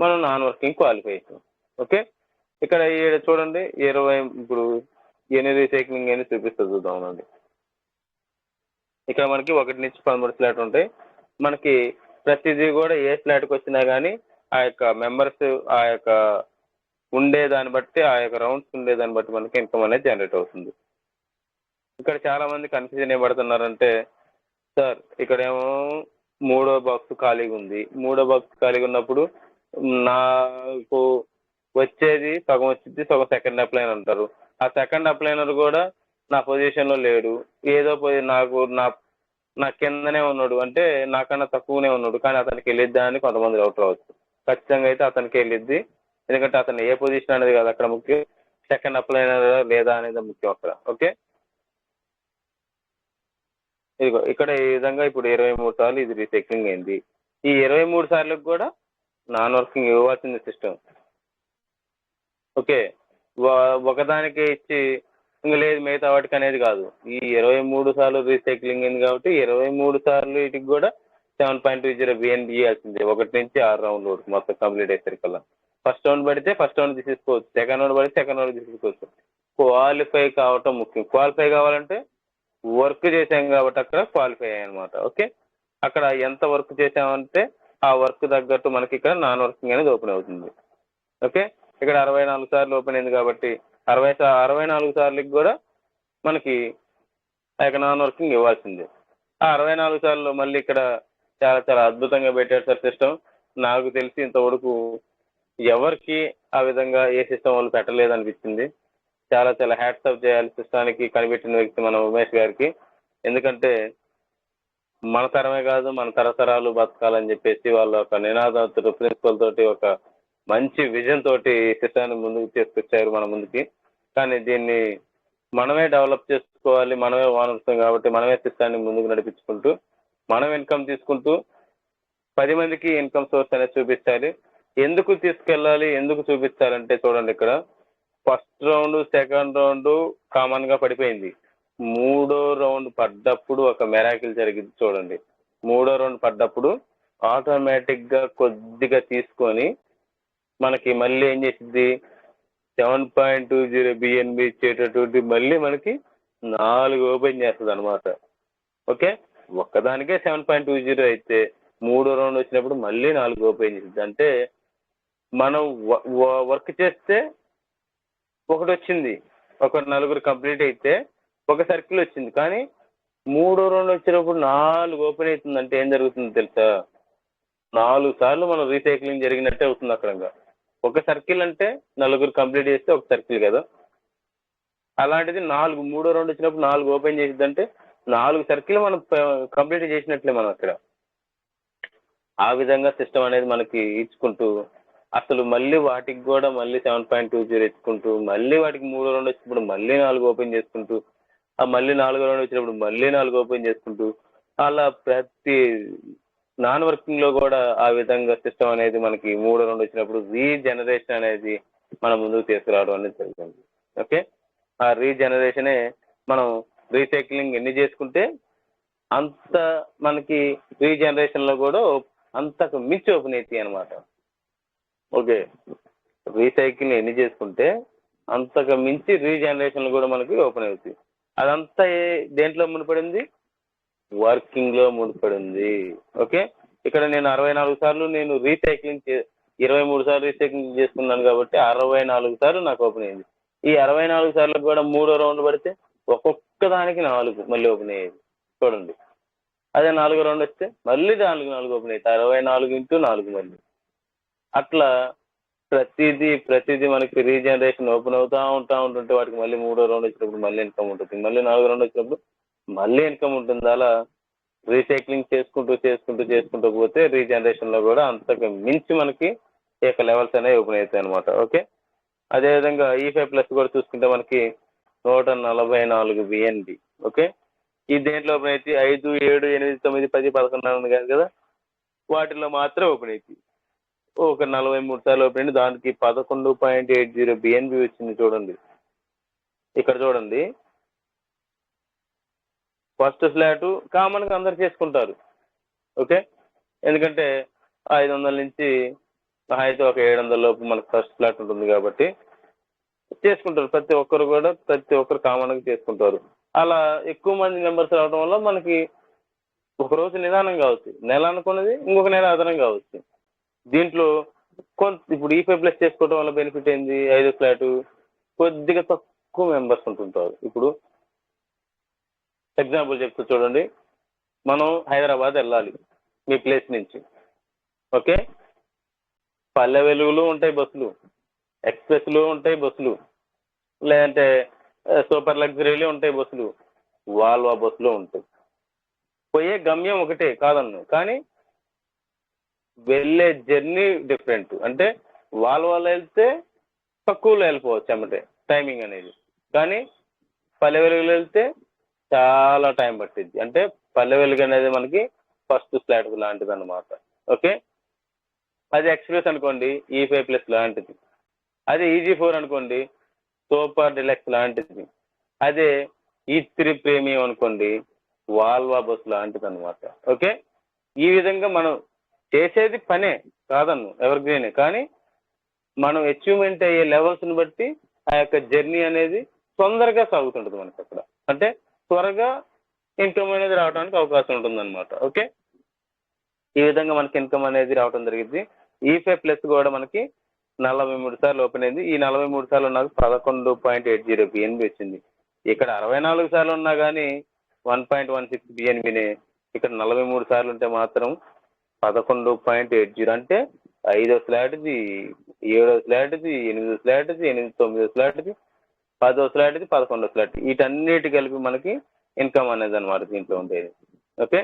మనం నాన్ వర్కింగ్ క్వాలిఫై అవుతాం. ఓకే, ఇక్కడ చూడండి 20 ఇప్పుడు 8 రీసైక్లింగ్ అని చూపిస్తుంది, చూద్దామండి. ఇక్కడ మనకి 1 నుంచి 13 ఫ్లాట్ ఉంటాయి. మనకి ప్రతిదీ కూడా ఏ ఫ్లాట్కి వచ్చినా కానీ ఆ యొక్క మెంబర్స్ ఆ యొక్క ఉండేదాన్ని బట్టి ఆ యొక్క రౌండ్స్ ఉండేదాన్ని బట్టి మనకి ఇన్కమ్ అనేది జనరేట్ అవుతుంది. ఇక్కడ చాలా మంది కన్ఫ్యూజన్ ఏం పడుతున్నారంటే, సార్ ఇక్కడేమో 3వ బాక్స్ ఖాళీగా ఉంది, 3వ బాక్స్ ఖాళీగా ఉన్నప్పుడు నాకు వచ్చేది సగం వచ్చింది, సగం సెకండ్ అప్లైనర్ అంటారు. ఆ సెకండ్ అప్లైనర్ కూడా నా పొజిషన్లో లేడు, ఏదో నాకు నా కిందనే ఉన్నాడు, అంటే నాకన్నా తక్కువనే ఉన్నాడు, కానీ అతనికి వెళ్ళిద్దా అని కొంతమంది డౌట్ రావచ్చు. ఖచ్చితంగా అయితే అతనికి వెళ్ళిద్ది, ఎందుకంటే అతను ఏ పొజిషన్ అనేది కాదు అక్కడ ముఖ్యం, సెకండ్ అప్లైనర్ లేదా అనేది ముఖ్యం అక్కడ. ఓకే, ఇదిగో ఇక్కడ ఈ విధంగా ఇప్పుడు 23 సార్లు ఇది రీసైక్లింగ్ అయింది. ఈ 23 సార్లకు కూడా నాన్ వర్కింగ్ ఇవ్వాల్సింది సిస్టమ్. ఓకే, ఒకదానికే ఇచ్చి ఇంక లేదు మిగతా వాటికి అనేది కాదు. ఈ 23 సార్లు రీసైక్లింగ్ అయింది కాబట్టి 23 సార్లు వీటికి కూడా 7.20 బిఎన్బి ఇవ్వాల్సిందే, 1 నుంచి 6 రౌండ్ వరకు మొత్తం కంప్లీట్ అయ్యేసరికల్లా. ఫస్ట్ రౌండ్ పడితే ఫస్ట్ రౌండ్ తీసుకోవచ్చు, సెకండ్ రౌండ్ పడితే సెకండ్ రౌండ్ తీసుకోవచ్చు. క్వాలిఫై కావటం ముఖ్యం. క్వాలిఫై కావాలంటే వర్క్ చేసాం కాబట్టి అక్కడ క్వాలిఫై అయ్యాయి అనమాట. ఓకే, అక్కడ ఎంత వర్క్ చేసామంటే ఆ వర్క్ తగ్గట్టు మనకి ఇక్కడ నాన్ వర్కింగ్ అనేది ఓపెన్ అవుతుంది. ఓకే, ఇక్కడ 64 సార్లు ఓపెన్ అయింది కాబట్టి 64 సార్లకి కూడా మనకి నాన్ వర్కింగ్ ఇవ్వాల్సిందే. ఆ 64 సార్లు మళ్ళీ ఇక్కడ చాలా చాలా అద్భుతంగా పెట్టారు సార్ సిస్టమ్. నాకు తెలిసి ఇంతవరకు ఎవరికి ఆ విధంగా ఏ సిస్టమ్ వాళ్ళు పెట్టలేదు అనిపించింది. చాలా చాలా హ్యాట్స్ ఆఫ్ చేయాలి సిస్టానికి కనిపెట్టిన వ్యక్తి మన ఉమేష్ గారికి. ఎందుకంటే మన తరమే కాదు మన తరతరాలు బతకాలని చెప్పేసి వాళ్ళ ఒక నినాదంతో ప్రిన్సిపల్ తోటి ఒక మంచి విజన్ తోటి సిస్టాన్ని ముందుకు తీసుకొచ్చారు మన ముందుకి. కానీ దీన్ని మనమే డెవలప్ చేసుకోవాలి, మనమే ఓనర్స్తాం కాబట్టి మనమే సిస్టాన్ని ముందుకు నడిపించుకుంటూ మనం ఇన్కమ్ తీసుకుంటూ 10 మందికి ఇన్కమ్ సోర్స్ అనేది చూపించాలి. ఎందుకు తీసుకెళ్ళాలి, ఎందుకు చూపించాలంటే చూడండి, ఇక్కడ first round second round common గా పడిపోయింది. మూడో రౌండ్ పడ్డప్పుడు ఒక మెరాకిల్ జరిగింది చూడండి. మూడో రౌండ్ పడ్డప్పుడు ఆటోమేటిక్ గా కొద్దిగా తీసుకొని మనకి మళ్ళీ ఏం చేసింది, 7.20 బిఎన్బి ఇచ్చేటటువంటి మళ్ళీ మనకి 4 ఓపెన్ చేస్తుంది అనమాట. ఓకే, ఒక్కదానికే 7.20 అయితే మూడో రౌండ్ వచ్చినప్పుడు మళ్ళీ 4 ఓపెన్ చేసింది. అంటే మనం వర్క్ చేస్తే ఒకటి వచ్చింది, ఒక నలుగురు కంప్లీట్ అయితే ఒక సర్కిల్ వచ్చింది, కానీ మూడో రౌండ్ వచ్చినప్పుడు 4 ఓపెన్ అవుతుంది. అంటే ఏం జరుగుతుందో తెలుసా, 4 సార్లు మనం రీసైక్లింగ్ జరిగినట్టే అవుతుంది అక్కడ. ఒక సర్కిల్ అంటే నలుగురు కంప్లీట్ చేస్తే ఒక సర్కిల్ కదా, అలాంటిది 4 మూడో రౌండ్ వచ్చినప్పుడు 4 ఓపెన్ చేసిద్దంటే 4 సర్కిల్ మనం కంప్లీట్ చేసినట్లే మనం అక్కడ. ఆ విధంగా సిస్టమ్ అనేది మనకి ఇచ్చుకుంటూ అసలు మళ్ళీ వాటికి కూడా మళ్ళీ 7.20 ఇచ్చుకుంటూ మళ్ళీ వాటికి మూడో రౌండ్ వచ్చినప్పుడు మళ్ళీ 4 ఓపెన్ చేసుకుంటూ ఆ మళ్ళీ 4 రౌండ్ వచ్చినప్పుడు మళ్ళీ 4 ఓపెన్ చేసుకుంటూ అలా ప్రతి నాన్ వర్కింగ్ లో కూడా ఆ విధంగా సిస్టమ్ అనేది మనకి మూడో రౌండ్ వచ్చినప్పుడు రీజనరేషన్ అనేది మన ముందుకు తీసుకురావడం అనేది జరుగుతుంది. ఓకే, ఆ రీజనరేషనే మనం రీసైక్లింగ్ ఎన్ని చేసుకుంటే అంత మనకి రీజనరేషన్ లో కూడా అంతకు మించి ఓపెన్ అవుతాయి అనమాట. ఓకే, రీసైకిల్ ఎన్ని చేసుకుంటే అంతకు మించి రీజనరేషన్ కూడా మనకి ఓపెన్ అవుతాయి. అదంతా దేంట్లో ముడిపడింది, వర్కింగ్ లో ముడిపడింది. ఓకే, ఇక్కడ నేను 64 సార్లు నేను రీసైక్లింగ్ 23 సార్లు రీసైక్లింగ్ చేసుకున్నాను కాబట్టి 64 సార్లు నాకు ఓపెన్ అయింది. ఈ 64 సార్లకు కూడా మూడో రౌండ్ పడితే ఒక్కొక్క దానికి 4 మళ్ళీ ఓపెన్ అయ్యేది చూడండి. అదే 4 రౌండ్ వస్తే మళ్ళీ 4 ఓపెన్ అవుతాయి, 64 ఇంటూ 4 మళ్ళీ. అట్లా ప్రతిదీ మనకి రీజనరేషన్ ఓపెన్ అవుతా ఉంటుంటే వాటికి మళ్ళీ మూడో రౌండ్ వచ్చినప్పుడు మళ్ళీ ఇన్కమ్ ఉంటుంది, మళ్ళీ 4 రౌండ్ వచ్చినప్పుడు మళ్ళీ ఇన్కమ్ ఉంటుంది. అలా రీసైక్లింగ్ చేసుకుంటూ పోతే రీజనరేషన్ లో కూడా అంతకు మించి మనకి ఏక లెవెల్స్ అనేవి ఓపెన్ అవుతాయి అనమాట. ఓకే, అదేవిధంగా E5+ కూడా చూసుకుంటే మనకి 144 బిఎన్బి. ఓకే, ఈ దేంట్లో ఓపెన్ అయితే 5, 7, 8, 9, 10, 11 కాదు కదా, వాటిలో మాత్రం ఓపెన్ అవుతాయి. ఒక 43 సార్లు ఓపెన్ అయింది, దానికి 11.80 బిఎన్బి వచ్చింది చూడండి. ఇక్కడ చూడండి, ఫస్ట్ ఫ్లాట్ కామన్ గా అందరు చేసుకుంటారు. ఓకే, ఎందుకంటే 500 నుంచి అయితే ఒక 700 లోపు మనకు ఫస్ట్ ఫ్లాట్ ఉంటుంది కాబట్టి చేసుకుంటారు. ప్రతి ఒక్కరు కామన్ గా చేసుకుంటారు. అలా ఎక్కువ మంది మెంబర్స్ రావడం వల్ల మనకి ఒక రోజు నిదానం కావచ్చు, నెల అనుకున్నది ఇంకొక నెల అదనం కావచ్చు. దీంట్లో ఇప్పుడు E5+ చేసుకోవడం వల్ల బెనిఫిట్ ఏంది, 5 ఫ్లాట్ కొద్దిగా తక్కువ మెంబర్స్ ఉంటుంటారు. ఇప్పుడు ఎగ్జాంపుల్ చెప్తూ చూడండి, మనం హైదరాబాద్ వెళ్ళాలి మీ ప్లేస్ నుంచి. ఓకే, పల్లె వెలుగులు ఉంటాయి బస్సులు, ఎక్స్ప్రెస్లు ఉంటాయి బస్సులు, లేదంటే సూపర్ లగ్జరీలు ఉంటాయి బస్సులు, వాల్వా బస్సులు ఉంటాయి. పోయే గమ్యం ఒకటే కాదన్ను, కానీ వెళ్ళే జర్నీ డిఫరెంట్. అంటే వాల్వాలో వెళ్తే తక్కువలో వెళ్ళిపోవచ్చు అమ్మటే టైమింగ్ అనేది, కానీ పల్లె వెలుగులో వెళ్తే చాలా టైం పట్టిద్ది. అంటే పల్లె వెలుగు అనేది మనకి ఫస్ట్ ఫ్లాట్ లాంటిది అన్నమాట. ఓకే, అది ఎక్స్ప్రెస్ అనుకోండి E5+ లాంటిది. అదే EG4 అనుకోండి సూపర్ డిలక్స్ లాంటిది. అదే E3 ప్రీమియం అనుకోండి వాల్వా బస్ లాంటిది అనమాట. ఓకే, ఈ విధంగా మనం చేసేది పనే కాదన్ను, ఎవర్ గ్రీనే, కానీ మనం అచీవ్మెంట్ అయ్యే లెవెల్స్ని బట్టి ఆ యొక్క జర్నీ అనేది తొందరగా సాగుతుంటుంది మనకి అక్కడ. అంటే త్వరగా ఇన్కమ్ అనేది రావడానికి అవకాశం ఉంటుంది అనమాట. ఓకే, ఈ విధంగా మనకి ఇన్కమ్ అనేది రావడం జరిగింది. E5+ కూడా మనకి 43 సార్లు ఓపెన్ అయింది. ఈ 43 సార్లు నాకు 11.80 BNB వచ్చింది. ఇక్కడ 64 సార్లు ఉన్నా కానీ 1.16 BNBనే. ఇక్కడ 43 సార్లు ఉంటే మాత్రం 11.80, అంటే 5వ స్లాట్ది, 7వ స్లాట్ది, 8వ స్లాట్ది, 9వ స్లాట్ది, 10వ స్లాట్ది, 11వ స్లాట్, వీటన్నిటి కలిపి మనకి ఇన్కమ్ అనేది అనమాట దీంట్లో ఉండేది. ఓకే,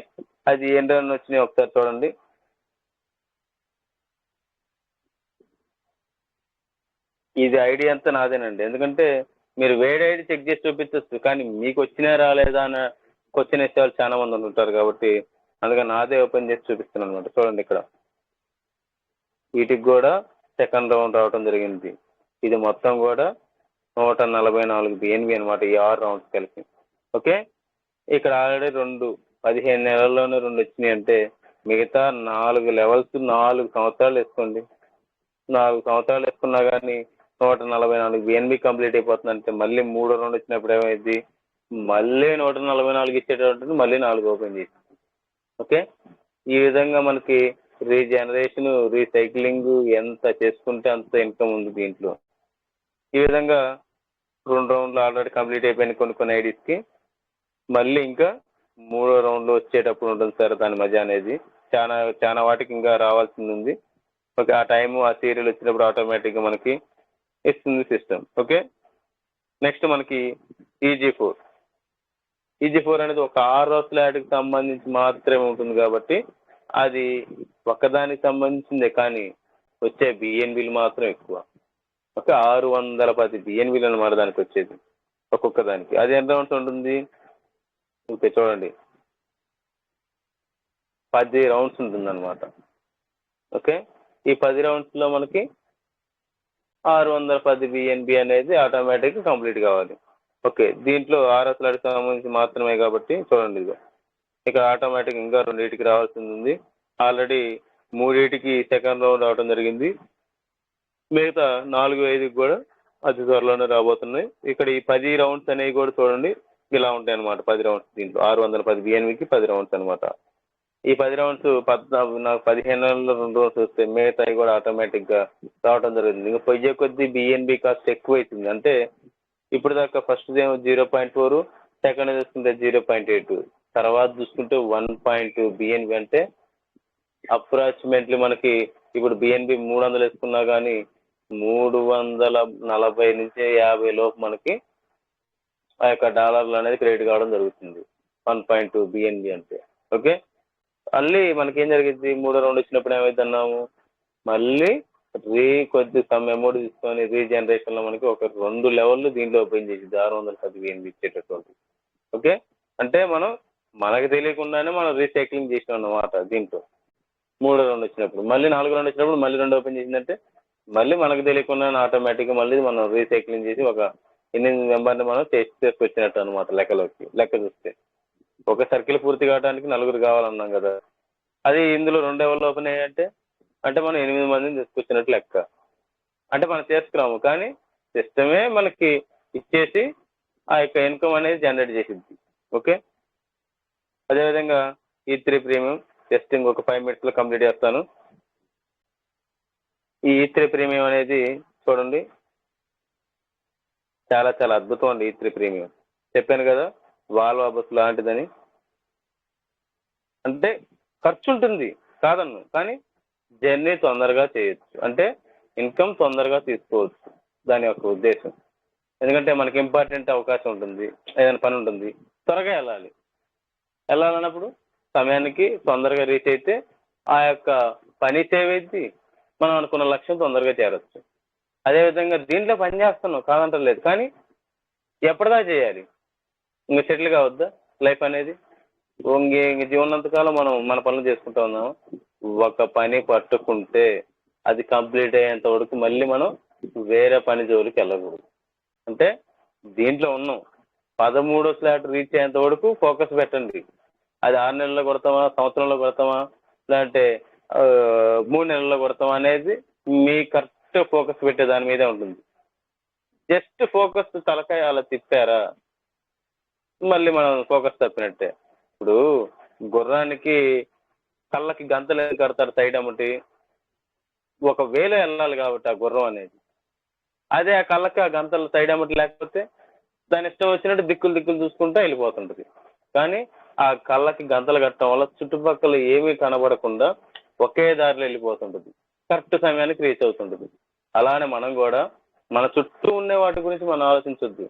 అది ఎన్ని రన్ వచ్చినాయి ఒకసారి చూడండి. ఇది ఐడి అంతా నాదేనండి, ఎందుకంటే మీరు వేరే ఐడి చెక్ చేసి చూపించవచ్చు, కానీ మీకు వచ్చినా రాలేదా అని క్వశ్చన్ వేసే వాళ్ళు చాలా మంది ఉంటారు కాబట్టి అందుకని నాదే ఓపెన్ చేసి చూపిస్తున్నాను అనమాట. చూడండి ఇక్కడ వీటికి కూడా సెకండ్ రౌండ్ రావడం జరిగింది. ఇది మొత్తం కూడా 144 BNB అనమాట, ఈ 6 రౌండ్స్ కలిపి. ఓకే, ఇక్కడ ఆల్రెడీ 15 నెలల్లోనే 2 వచ్చినాయి. అంటే మిగతా 4 లెవెల్స్ 4 సంవత్సరాలు వేసుకోండి. 4 సంవత్సరాలు వేసుకున్నా కానీ 144 BNB కంప్లీట్ అయిపోతుంది. అంటే మళ్ళీ 3వ రౌండ్ వచ్చినప్పుడు ఏమైంది, మళ్ళీ 144 ఇచ్చేటప్పుడు మళ్ళీ 4 ఓపెన్ చేసి. ఓకే, ఈ విధంగా మనకి రీజనరేషన్, రీసైక్లింగ్ ఎంత చేసుకుంటే అంత ఇన్కమ్ ఉంది దీంట్లో. ఈ విధంగా 2 రౌండ్లు ఆల్రెడీ కంప్లీట్ అయిపోయిన కొన్ని ఐడీస్కి. మళ్ళీ ఇంకా 3వ రౌండ్లో వచ్చేటప్పుడు ఉంటుంది సార్ దాని మజా అనేది. చాలా వాటికి ఇంకా రావాల్సింది ఉంది. ఓకే, ఆ టైము ఆ సీరియల్ వచ్చినప్పుడు ఆటోమేటిక్గా మనకి ఇస్తుంది సిస్టమ్. ఓకే, నెక్స్ట్ మనకి EG4 అనేది ఒక 6వ స్లాట్కి సంబంధించి మాత్రమే ఉంటుంది కాబట్టి అది ఒక్కదానికి సంబంధించిందే, కానీ వచ్చే BNBలు మాత్రం ఎక్కువ. ఓకే, 610 BNBలు అనమాట దానికి వచ్చేది ఒక్కొక్క దానికి. అది ఎంత రౌండ్స్ ఉంటుంది, ఓకే చూడండి 10 రౌండ్స్ ఉంటుంది అనమాట. ఓకే, ఈ 10 రౌండ్స్లో మనకి 610 BNB అనేది ఆటోమేటిక్గా కంప్లీట్ కావాలి. ఓకే, దీంట్లో 6వ స్లాట్కి సంబంధించి మాత్రమే కాబట్టి చూడండి ఇదిగో ఇక్కడ ఆటోమేటిక్ ఇంకా 2కి రావాల్సింది ఉంది. ఆల్రెడీ 3కి సెకండ్ రౌండ్ రావడం జరిగింది. మిగతా 4, 5కి కూడా అతి త్వరలోనే రాబోతున్నాయి. ఇక్కడ ఈ 10 రౌండ్స్ అనేవి కూడా చూడండి ఇలా ఉంటాయి అనమాట. 10 రౌండ్స్ దీంట్లో 610 BNBకి 10 రౌండ్స్ అనమాట. ఈ 10 రౌండ్స్ నాకు 15 నెలల్లో 2 రౌండ్స్ వస్తాయి. మిగతాయి కూడా ఆటోమేటిక్గా రావడం జరుగుతుంది. ఇంకా పొయ్యే కొద్దీ BNB కాస్ట్ ఎక్కువ అవుతుంది. అంటే ఇప్పుడు దాకా ఫస్ట్ ఏమో 0.4, సెకండ్ చూసుకుంటే 0.8, తర్వాత చూసుకుంటే 1.2 BNB. అంటే అప్రాక్సిమేట్లీ మనకి ఇప్పుడు BNB 300 వేసుకున్నా కానీ 340 నుంచి 50 లోపు మనకి ఆ యొక్క డాలర్లు అనేది క్రెడిట్ కావడం జరుగుతుంది 1.2 BNB అంటే. ఓకే, మళ్ళీ మనకేం జరిగింది, 3వ రౌండ్ వచ్చినప్పుడు ఏమైంది అన్నాము, మళ్ళీ కొద్ది సమ్ అమౌంట్ తీసుకొని రీజనరేషన్లో మనకి ఒక 2 లెవెల్లు దీంట్లో ఓపెన్ చేసి 610 BNB ఇచ్చేటటువంటి. ఓకే, అంటే మనకు తెలియకుండానే మనం రీసైక్లింగ్ చేసినాం అన్నమాట దీంట్లో. 3వ రౌండ్ వచ్చినప్పుడు మళ్ళీ 4వ రౌండ్ వచ్చినప్పుడు మళ్ళీ 2 ఓపెన్ చేసిందంటే మళ్ళీ మనకు తెలియకుండా ఆటోమేటిక్గా మళ్ళీ మనం రీసైక్లింగ్ చేసి ఒక 8 మెంబర్ని మనం చేసుకొచ్చినట్టు అనమాట. లెక్క చూస్తే ఒక సర్కిల్ పూర్తి కావడానికి 4 కావాలన్నాం కదా, అది ఇందులో 2 లెవెల్ ఓపెన్ అయ్యాయంటే అంటే మనం 8 మందిని తీసుకొచ్చినట్టు లెక్క. అంటే మనం చేసుకున్నాము, కానీ సిస్టమే మనకి ఇచ్చేసి ఆ యొక్క ఇన్కమ్ అనేది జనరేట్ చేసింది. ఓకే, అదేవిధంగా E3 ప్రీమియం జస్ట్ ఇంకొక 5 minutesలో కంప్లీట్ చేస్తాను. ఈ E3 ప్రీమియం అనేది చూడండి చాలా చాలా అద్భుతం అండి. E3 ప్రీమియం చెప్పాను కదా వాల్వా బస్ లాంటిదని. అంటే ఖర్చు ఉంటుంది కాదన్ను, కానీ జర్నీ తొందరగా చేయొచ్చు, అంటే ఇన్కమ్ తొందరగా తీసుకోవచ్చు దాని యొక్క ఉద్దేశం. ఎందుకంటే మనకి ఇంపార్టెంట్ అవకాశం ఉంటుంది, ఏదైనా పని ఉంటుంది, త్వరగా వెళ్ళాలన్నప్పుడు సమయానికి తొందరగా రీచ్ అయితే ఆ యొక్క పని సేవ్ అయింది, మనం అనుకున్న లక్ష్యం తొందరగా చేరొచ్చు. అదేవిధంగా దీంట్లో పని చేస్తున్నాం కాదంటలేదు, కానీ ఎప్పటిదా చేయాలి? ఇంకా సెటిల్ కావద్దా లైఫ్ అనేది? ఇంక జీవనంతకాలం మనం మన పనులు చేసుకుంటూ ఉన్నాము. ఒక పని పట్టుకుంటే అది కంప్లీట్ అయ్యేంత వరకు మళ్ళీ మనం వేరే పని జోలికి వెళ్ళకూడదు. అంటే దీంట్లో ఉన్నాం, 13వ స్లాట్ రీచ్ అయ్యేంత వరకు ఫోకస్ పెట్టండి. అది 6 నెలల్లో కొడతామా, సంవత్సరంలో కొడతామా, లేదంటే 3 నెలల్లో కొడతామా అనేది మీ కరెక్ట్ ఫోకస్ పెట్టే దాని మీదే ఉంటుంది. జస్ట్ ఫోకస్ తలకాయ అలా తిప్పారా మళ్ళీ మనం ఫోకస్ తప్పినట్టే. ఇప్పుడు గుర్రానికి కళ్ళకి గంతలు ఎందుకు కడతారు సైడ్ అమ్మటి? ఒక వేలో వెళ్ళాలి కాబట్టి ఆ గుర్రం అనేది. అదే ఆ కళ్ళకి ఆ గంతలు సైడ్ అమ్మటి లేకపోతే దాని ఇష్టం వచ్చినట్టు దిక్కులు చూసుకుంటూ వెళ్ళిపోతుంటుంది. కానీ ఆ కళ్ళకి గంతలు కట్టడం వల్ల చుట్టుపక్కల ఏమీ కనబడకుండా ఒకే దారిలో వెళ్ళిపోతుంటుంది, కరెక్ట్ సమయానికి రీచ్ అవుతుంటుంది. అలానే మనం కూడా మన చుట్టూ ఉండే వాటి గురించి మనం ఆలోచించొద్దు.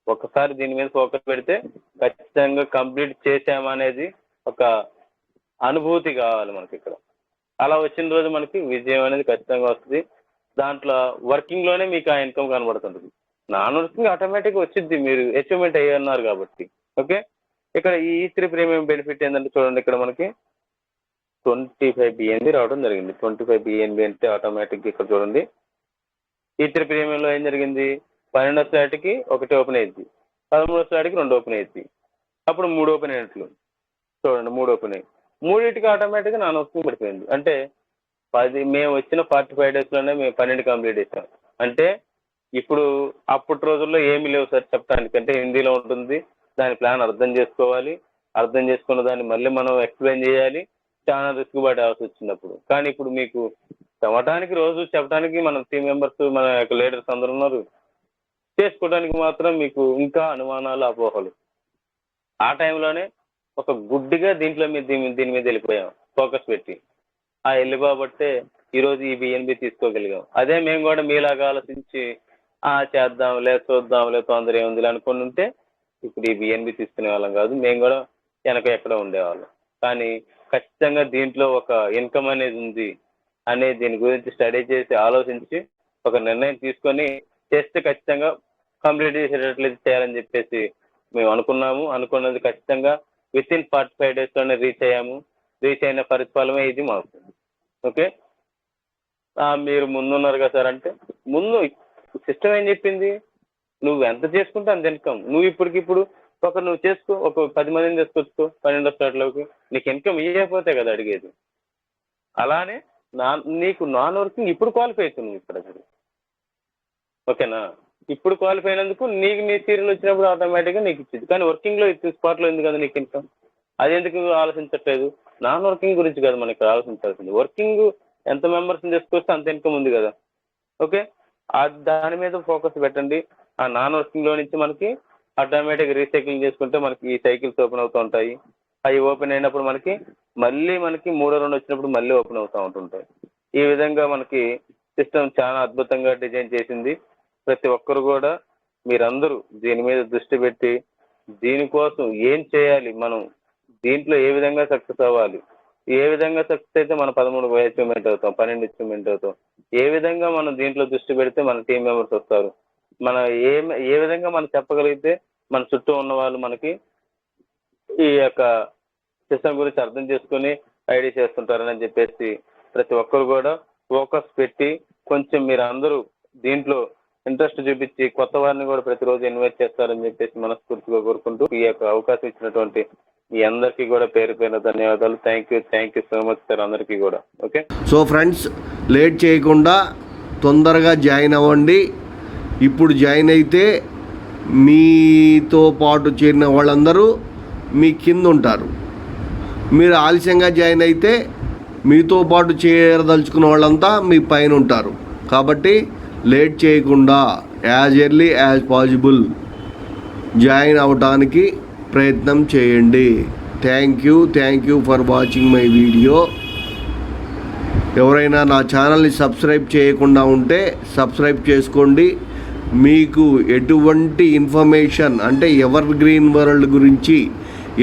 ఒకసారి దీని మీద ఫోకస్ పెడితే ఖచ్చితంగా కంప్లీట్ చేసామనేది ఒక అనుభూతి కావాలి మనకి ఇక్కడ. అలా వచ్చిన రోజు మనకి విజయం అనేది ఖచ్చితంగా వస్తుంది. దాంట్లో వర్కింగ్లోనే మీకు ఆ ఇన్కమ్ కనబడుతుంటుంది. నాన్ వర్కింగ్ ఆటోమేటిక్గా వచ్చింది, మీరు అచీవ్మెంట్ అయ్యన్నారు కాబట్టి. ఓకే, ఇక్కడ ఈ E3 ప్రీమియం బెనిఫిట్ ఏంటంటే చూడండి, ఇక్కడ మనకి 25 BNB రావడం జరిగింది. 25 BNB అంటే ఆటోమేటిక్గా ఇక్కడ చూడండి E3 ప్రీమియంలో ఏం జరిగింది, 12వ స్లాట్కి 1 ఓపెన్ అయ్యింది, 13వ స్లాట్కి 2 ఓపెన్ అయ్యింది, అప్పుడు 3 ఓపెన్ అయినట్లు చూడండి, 3 ఓపెన్ అయ్యి మూడింటికి ఆటోమేటిక్గా నాన్ వర్కింగ్ పడిపోయింది. అంటే మేము వచ్చిన 45 డేస్లోనే మేము 12 కంప్లీట్ చేసాం. అంటే ఇప్పుడు అప్పటి రోజుల్లో ఏమీ లేవు సార్ చెప్పడానికంటే, హిందీలో ఉంటుంది, దాని ప్లాన్ అర్థం చేసుకోవాలి, అర్థం చేసుకున్న దాన్ని మళ్ళీ మనం ఎక్స్ప్లెయిన్ చేయాలి, చాలా రిస్క్ పడాల్సి వచ్చినప్పుడు. కానీ ఇప్పుడు మీకు చెప్పడానికి రోజు చెప్పడానికి మన టీం మెంబర్స్ మన యొక్క లీడర్స్ అందరూ ఉన్నారు, చేసుకోవడానికి మాత్రం మీకు ఇంకా అనుమానాలు, అపోహలు. ఆ టైంలోనే ఒక గుడ్డిగా దీని మీద వెళ్ళిపోయాం ఫోకస్ పెట్టి. ఆ వెళ్ళిపోబట్టే ఈరోజు ఈ BNB తీసుకోగలిగాం. అదే మేము కూడా మీలాగా ఆలోచించి చేద్దాంలే, చూద్దాంలే, తొందర ఏముందిలే అనుకుని ఉంటే ఇప్పుడు ఈ BNB తీసుకునే వాళ్ళం కాదు, మేము కూడా ఎక్కడో ఉండేవాళ్ళం. కానీ ఖచ్చితంగా దీంట్లో ఒక ఇన్కమ్ అనేది ఉంది అనే దీని గురించి స్టడీ చేసి ఆలోచించి ఒక నిర్ణయం తీసుకొని చేస్తే ఖచ్చితంగా కంప్లీట్ చేసేటట్లయితే చేయాలని చెప్పేసి మేము అనుకున్నది ఖచ్చితంగా విత్ ఇన్ 45 డేస్లోనే రీచ్ అయ్యాము. రీచ్ అయిన పరిఫలమే ఇది మాకు. ఓకే, మీరు ముందున్నారు కదా సార్ అంటే, ముందు సిస్టమ్ ఏం చెప్పింది, నువ్వు ఎంత చేసుకుంటే అంత ఇన్కమ్. నువ్వు ఇప్పటికిప్పుడు నువ్వు చేసుకో, ఒక 10 మందిని తీసుకొచ్చుకో 12వ స్లాట్లోకి, నీకు ఇన్కమ్ ఇవ్వకపోతే కదా అడిగేది. అలానే నీకు నాన్ వర్కింగ్ ఇప్పుడు క్వాలిఫై అవుతుంది నువ్వు ఇక్కడ. ఓకేనా, ఇప్పుడు క్వాలిఫై అయినందుకు నీకు నీ సీరియల్ వచ్చినప్పుడు ఆటోమేటిక్గా నీకు ఇచ్చింది. కానీ వర్కింగ్లో ఇచ్చిన స్పాట్లో ఉంది కదా నీకు ఇన్కమ్, అది ఎందుకు ఆలోచించట్లేదు? నాన్ వర్కింగ్ గురించి కదా మనకి ఆలోచించాల్సింది. వర్కింగ్ ఎంత మెంబర్స్ని తీసుకొస్తే అంత ఇన్కమ్ ఉంది కదా. ఓకే, దాని మీద ఫోకస్ పెట్టండి. ఆ నాన్ వర్కింగ్లో నుంచి మనకి ఆటోమేటిక్ రీసైక్లింగ్ చేసుకుంటే మనకి ఈ సైకిల్స్ ఓపెన్ అవుతూ ఉంటాయి. అవి ఓపెన్ అయినప్పుడు మనకి మళ్ళీ 3వ రౌండ్ వచ్చినప్పుడు మళ్ళీ ఓపెన్ అవుతూ ఉంటుంటాయి. ఈ విధంగా మనకి సిస్టమ్ చాలా అద్భుతంగా డిజైన్ చేసింది. ప్రతి ఒక్కరు కూడా మీరందరూ దీని మీద దృష్టి పెట్టి దీనికోసం ఏం చేయాలి, మనం దీంట్లో ఏ విధంగా సక్సెస్ అవ్వాలి, ఏ విధంగా సక్సెస్ అయితే మన 13 అచీవ్మెంట్ అవుతాం, 12 అచీవ్మెంట్ అవుతాం, ఏ విధంగా మనం దీంట్లో దృష్టి పెడితే మన టీం మెంబర్స్ వస్తారు, మనం ఏ విధంగా మనం చెప్పగలిగితే మన చుట్టూ ఉన్న వాళ్ళు మనకి ఈ యొక్క సిస్టమ్ గురించి అర్థం చేసుకుని ఐడి చేస్తుంటారని చెప్పేసి ప్రతి ఒక్కరు కూడా ఫోకస్ పెట్టి కొంచెం మీరు అందరూ దీంట్లో ఇంట్రెస్ట్ చూపించి కొత్త వారిని కూడా ప్రతిరోజు ఇన్వైట్ చేస్తారని చెప్పేసి మనస్ఫూర్తిగా కోరుకుంటూ ఈ యొక్క అవకాశం ఇచ్చినటువంటి మీ అందరికీ కూడా పేరు ధన్యవాదాలు. Thank you so much sir అందరికీ కూడా. ఓకే, సో ఫ్రెండ్స్, లేట్ చేయకుండా తొందరగా జాయిన్ అవ్వండి. ఇప్పుడు జాయిన్ అయితే మీతో పాటు చేరిన వాళ్ళందరూ మీ కింద ఉంటారు. మీరు ఆలస్యంగా జాయిన్ అయితే మీతో పాటు చేరదలుచుకున్న వాళ్ళంతా మీ పైన ఉంటారు. కాబట్టి లేట్ చేయకుండా as early as possible join అవ్వడానికి ప్రయత్నం చేయండి. Thank you for watching my video. ఎవరైనా నా ఛానల్ని సబ్స్క్రైబ్ చేయకుండా ఉంటే సబ్స్క్రైబ్ చేసుకోండి. మీకు ఎటువంటి ఇన్ఫర్మేషన్ అంటే ఎవర్ గ్రీన్ వరల్డ్ గురించి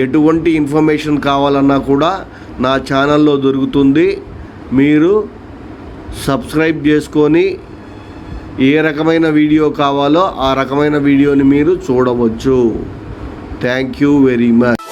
ఎటువంటి ఇన్ఫర్మేషన్ కావాలన్నా కూడా నా ఛానల్లో దొరుకుతుంది. మీరు సబ్స్క్రైబ్ చేసుకొని ఏ రకమైన వీడియో కావాలో ఆ రకమైన వీడియోని మీరు చూడవచ్చు. Thank you very much.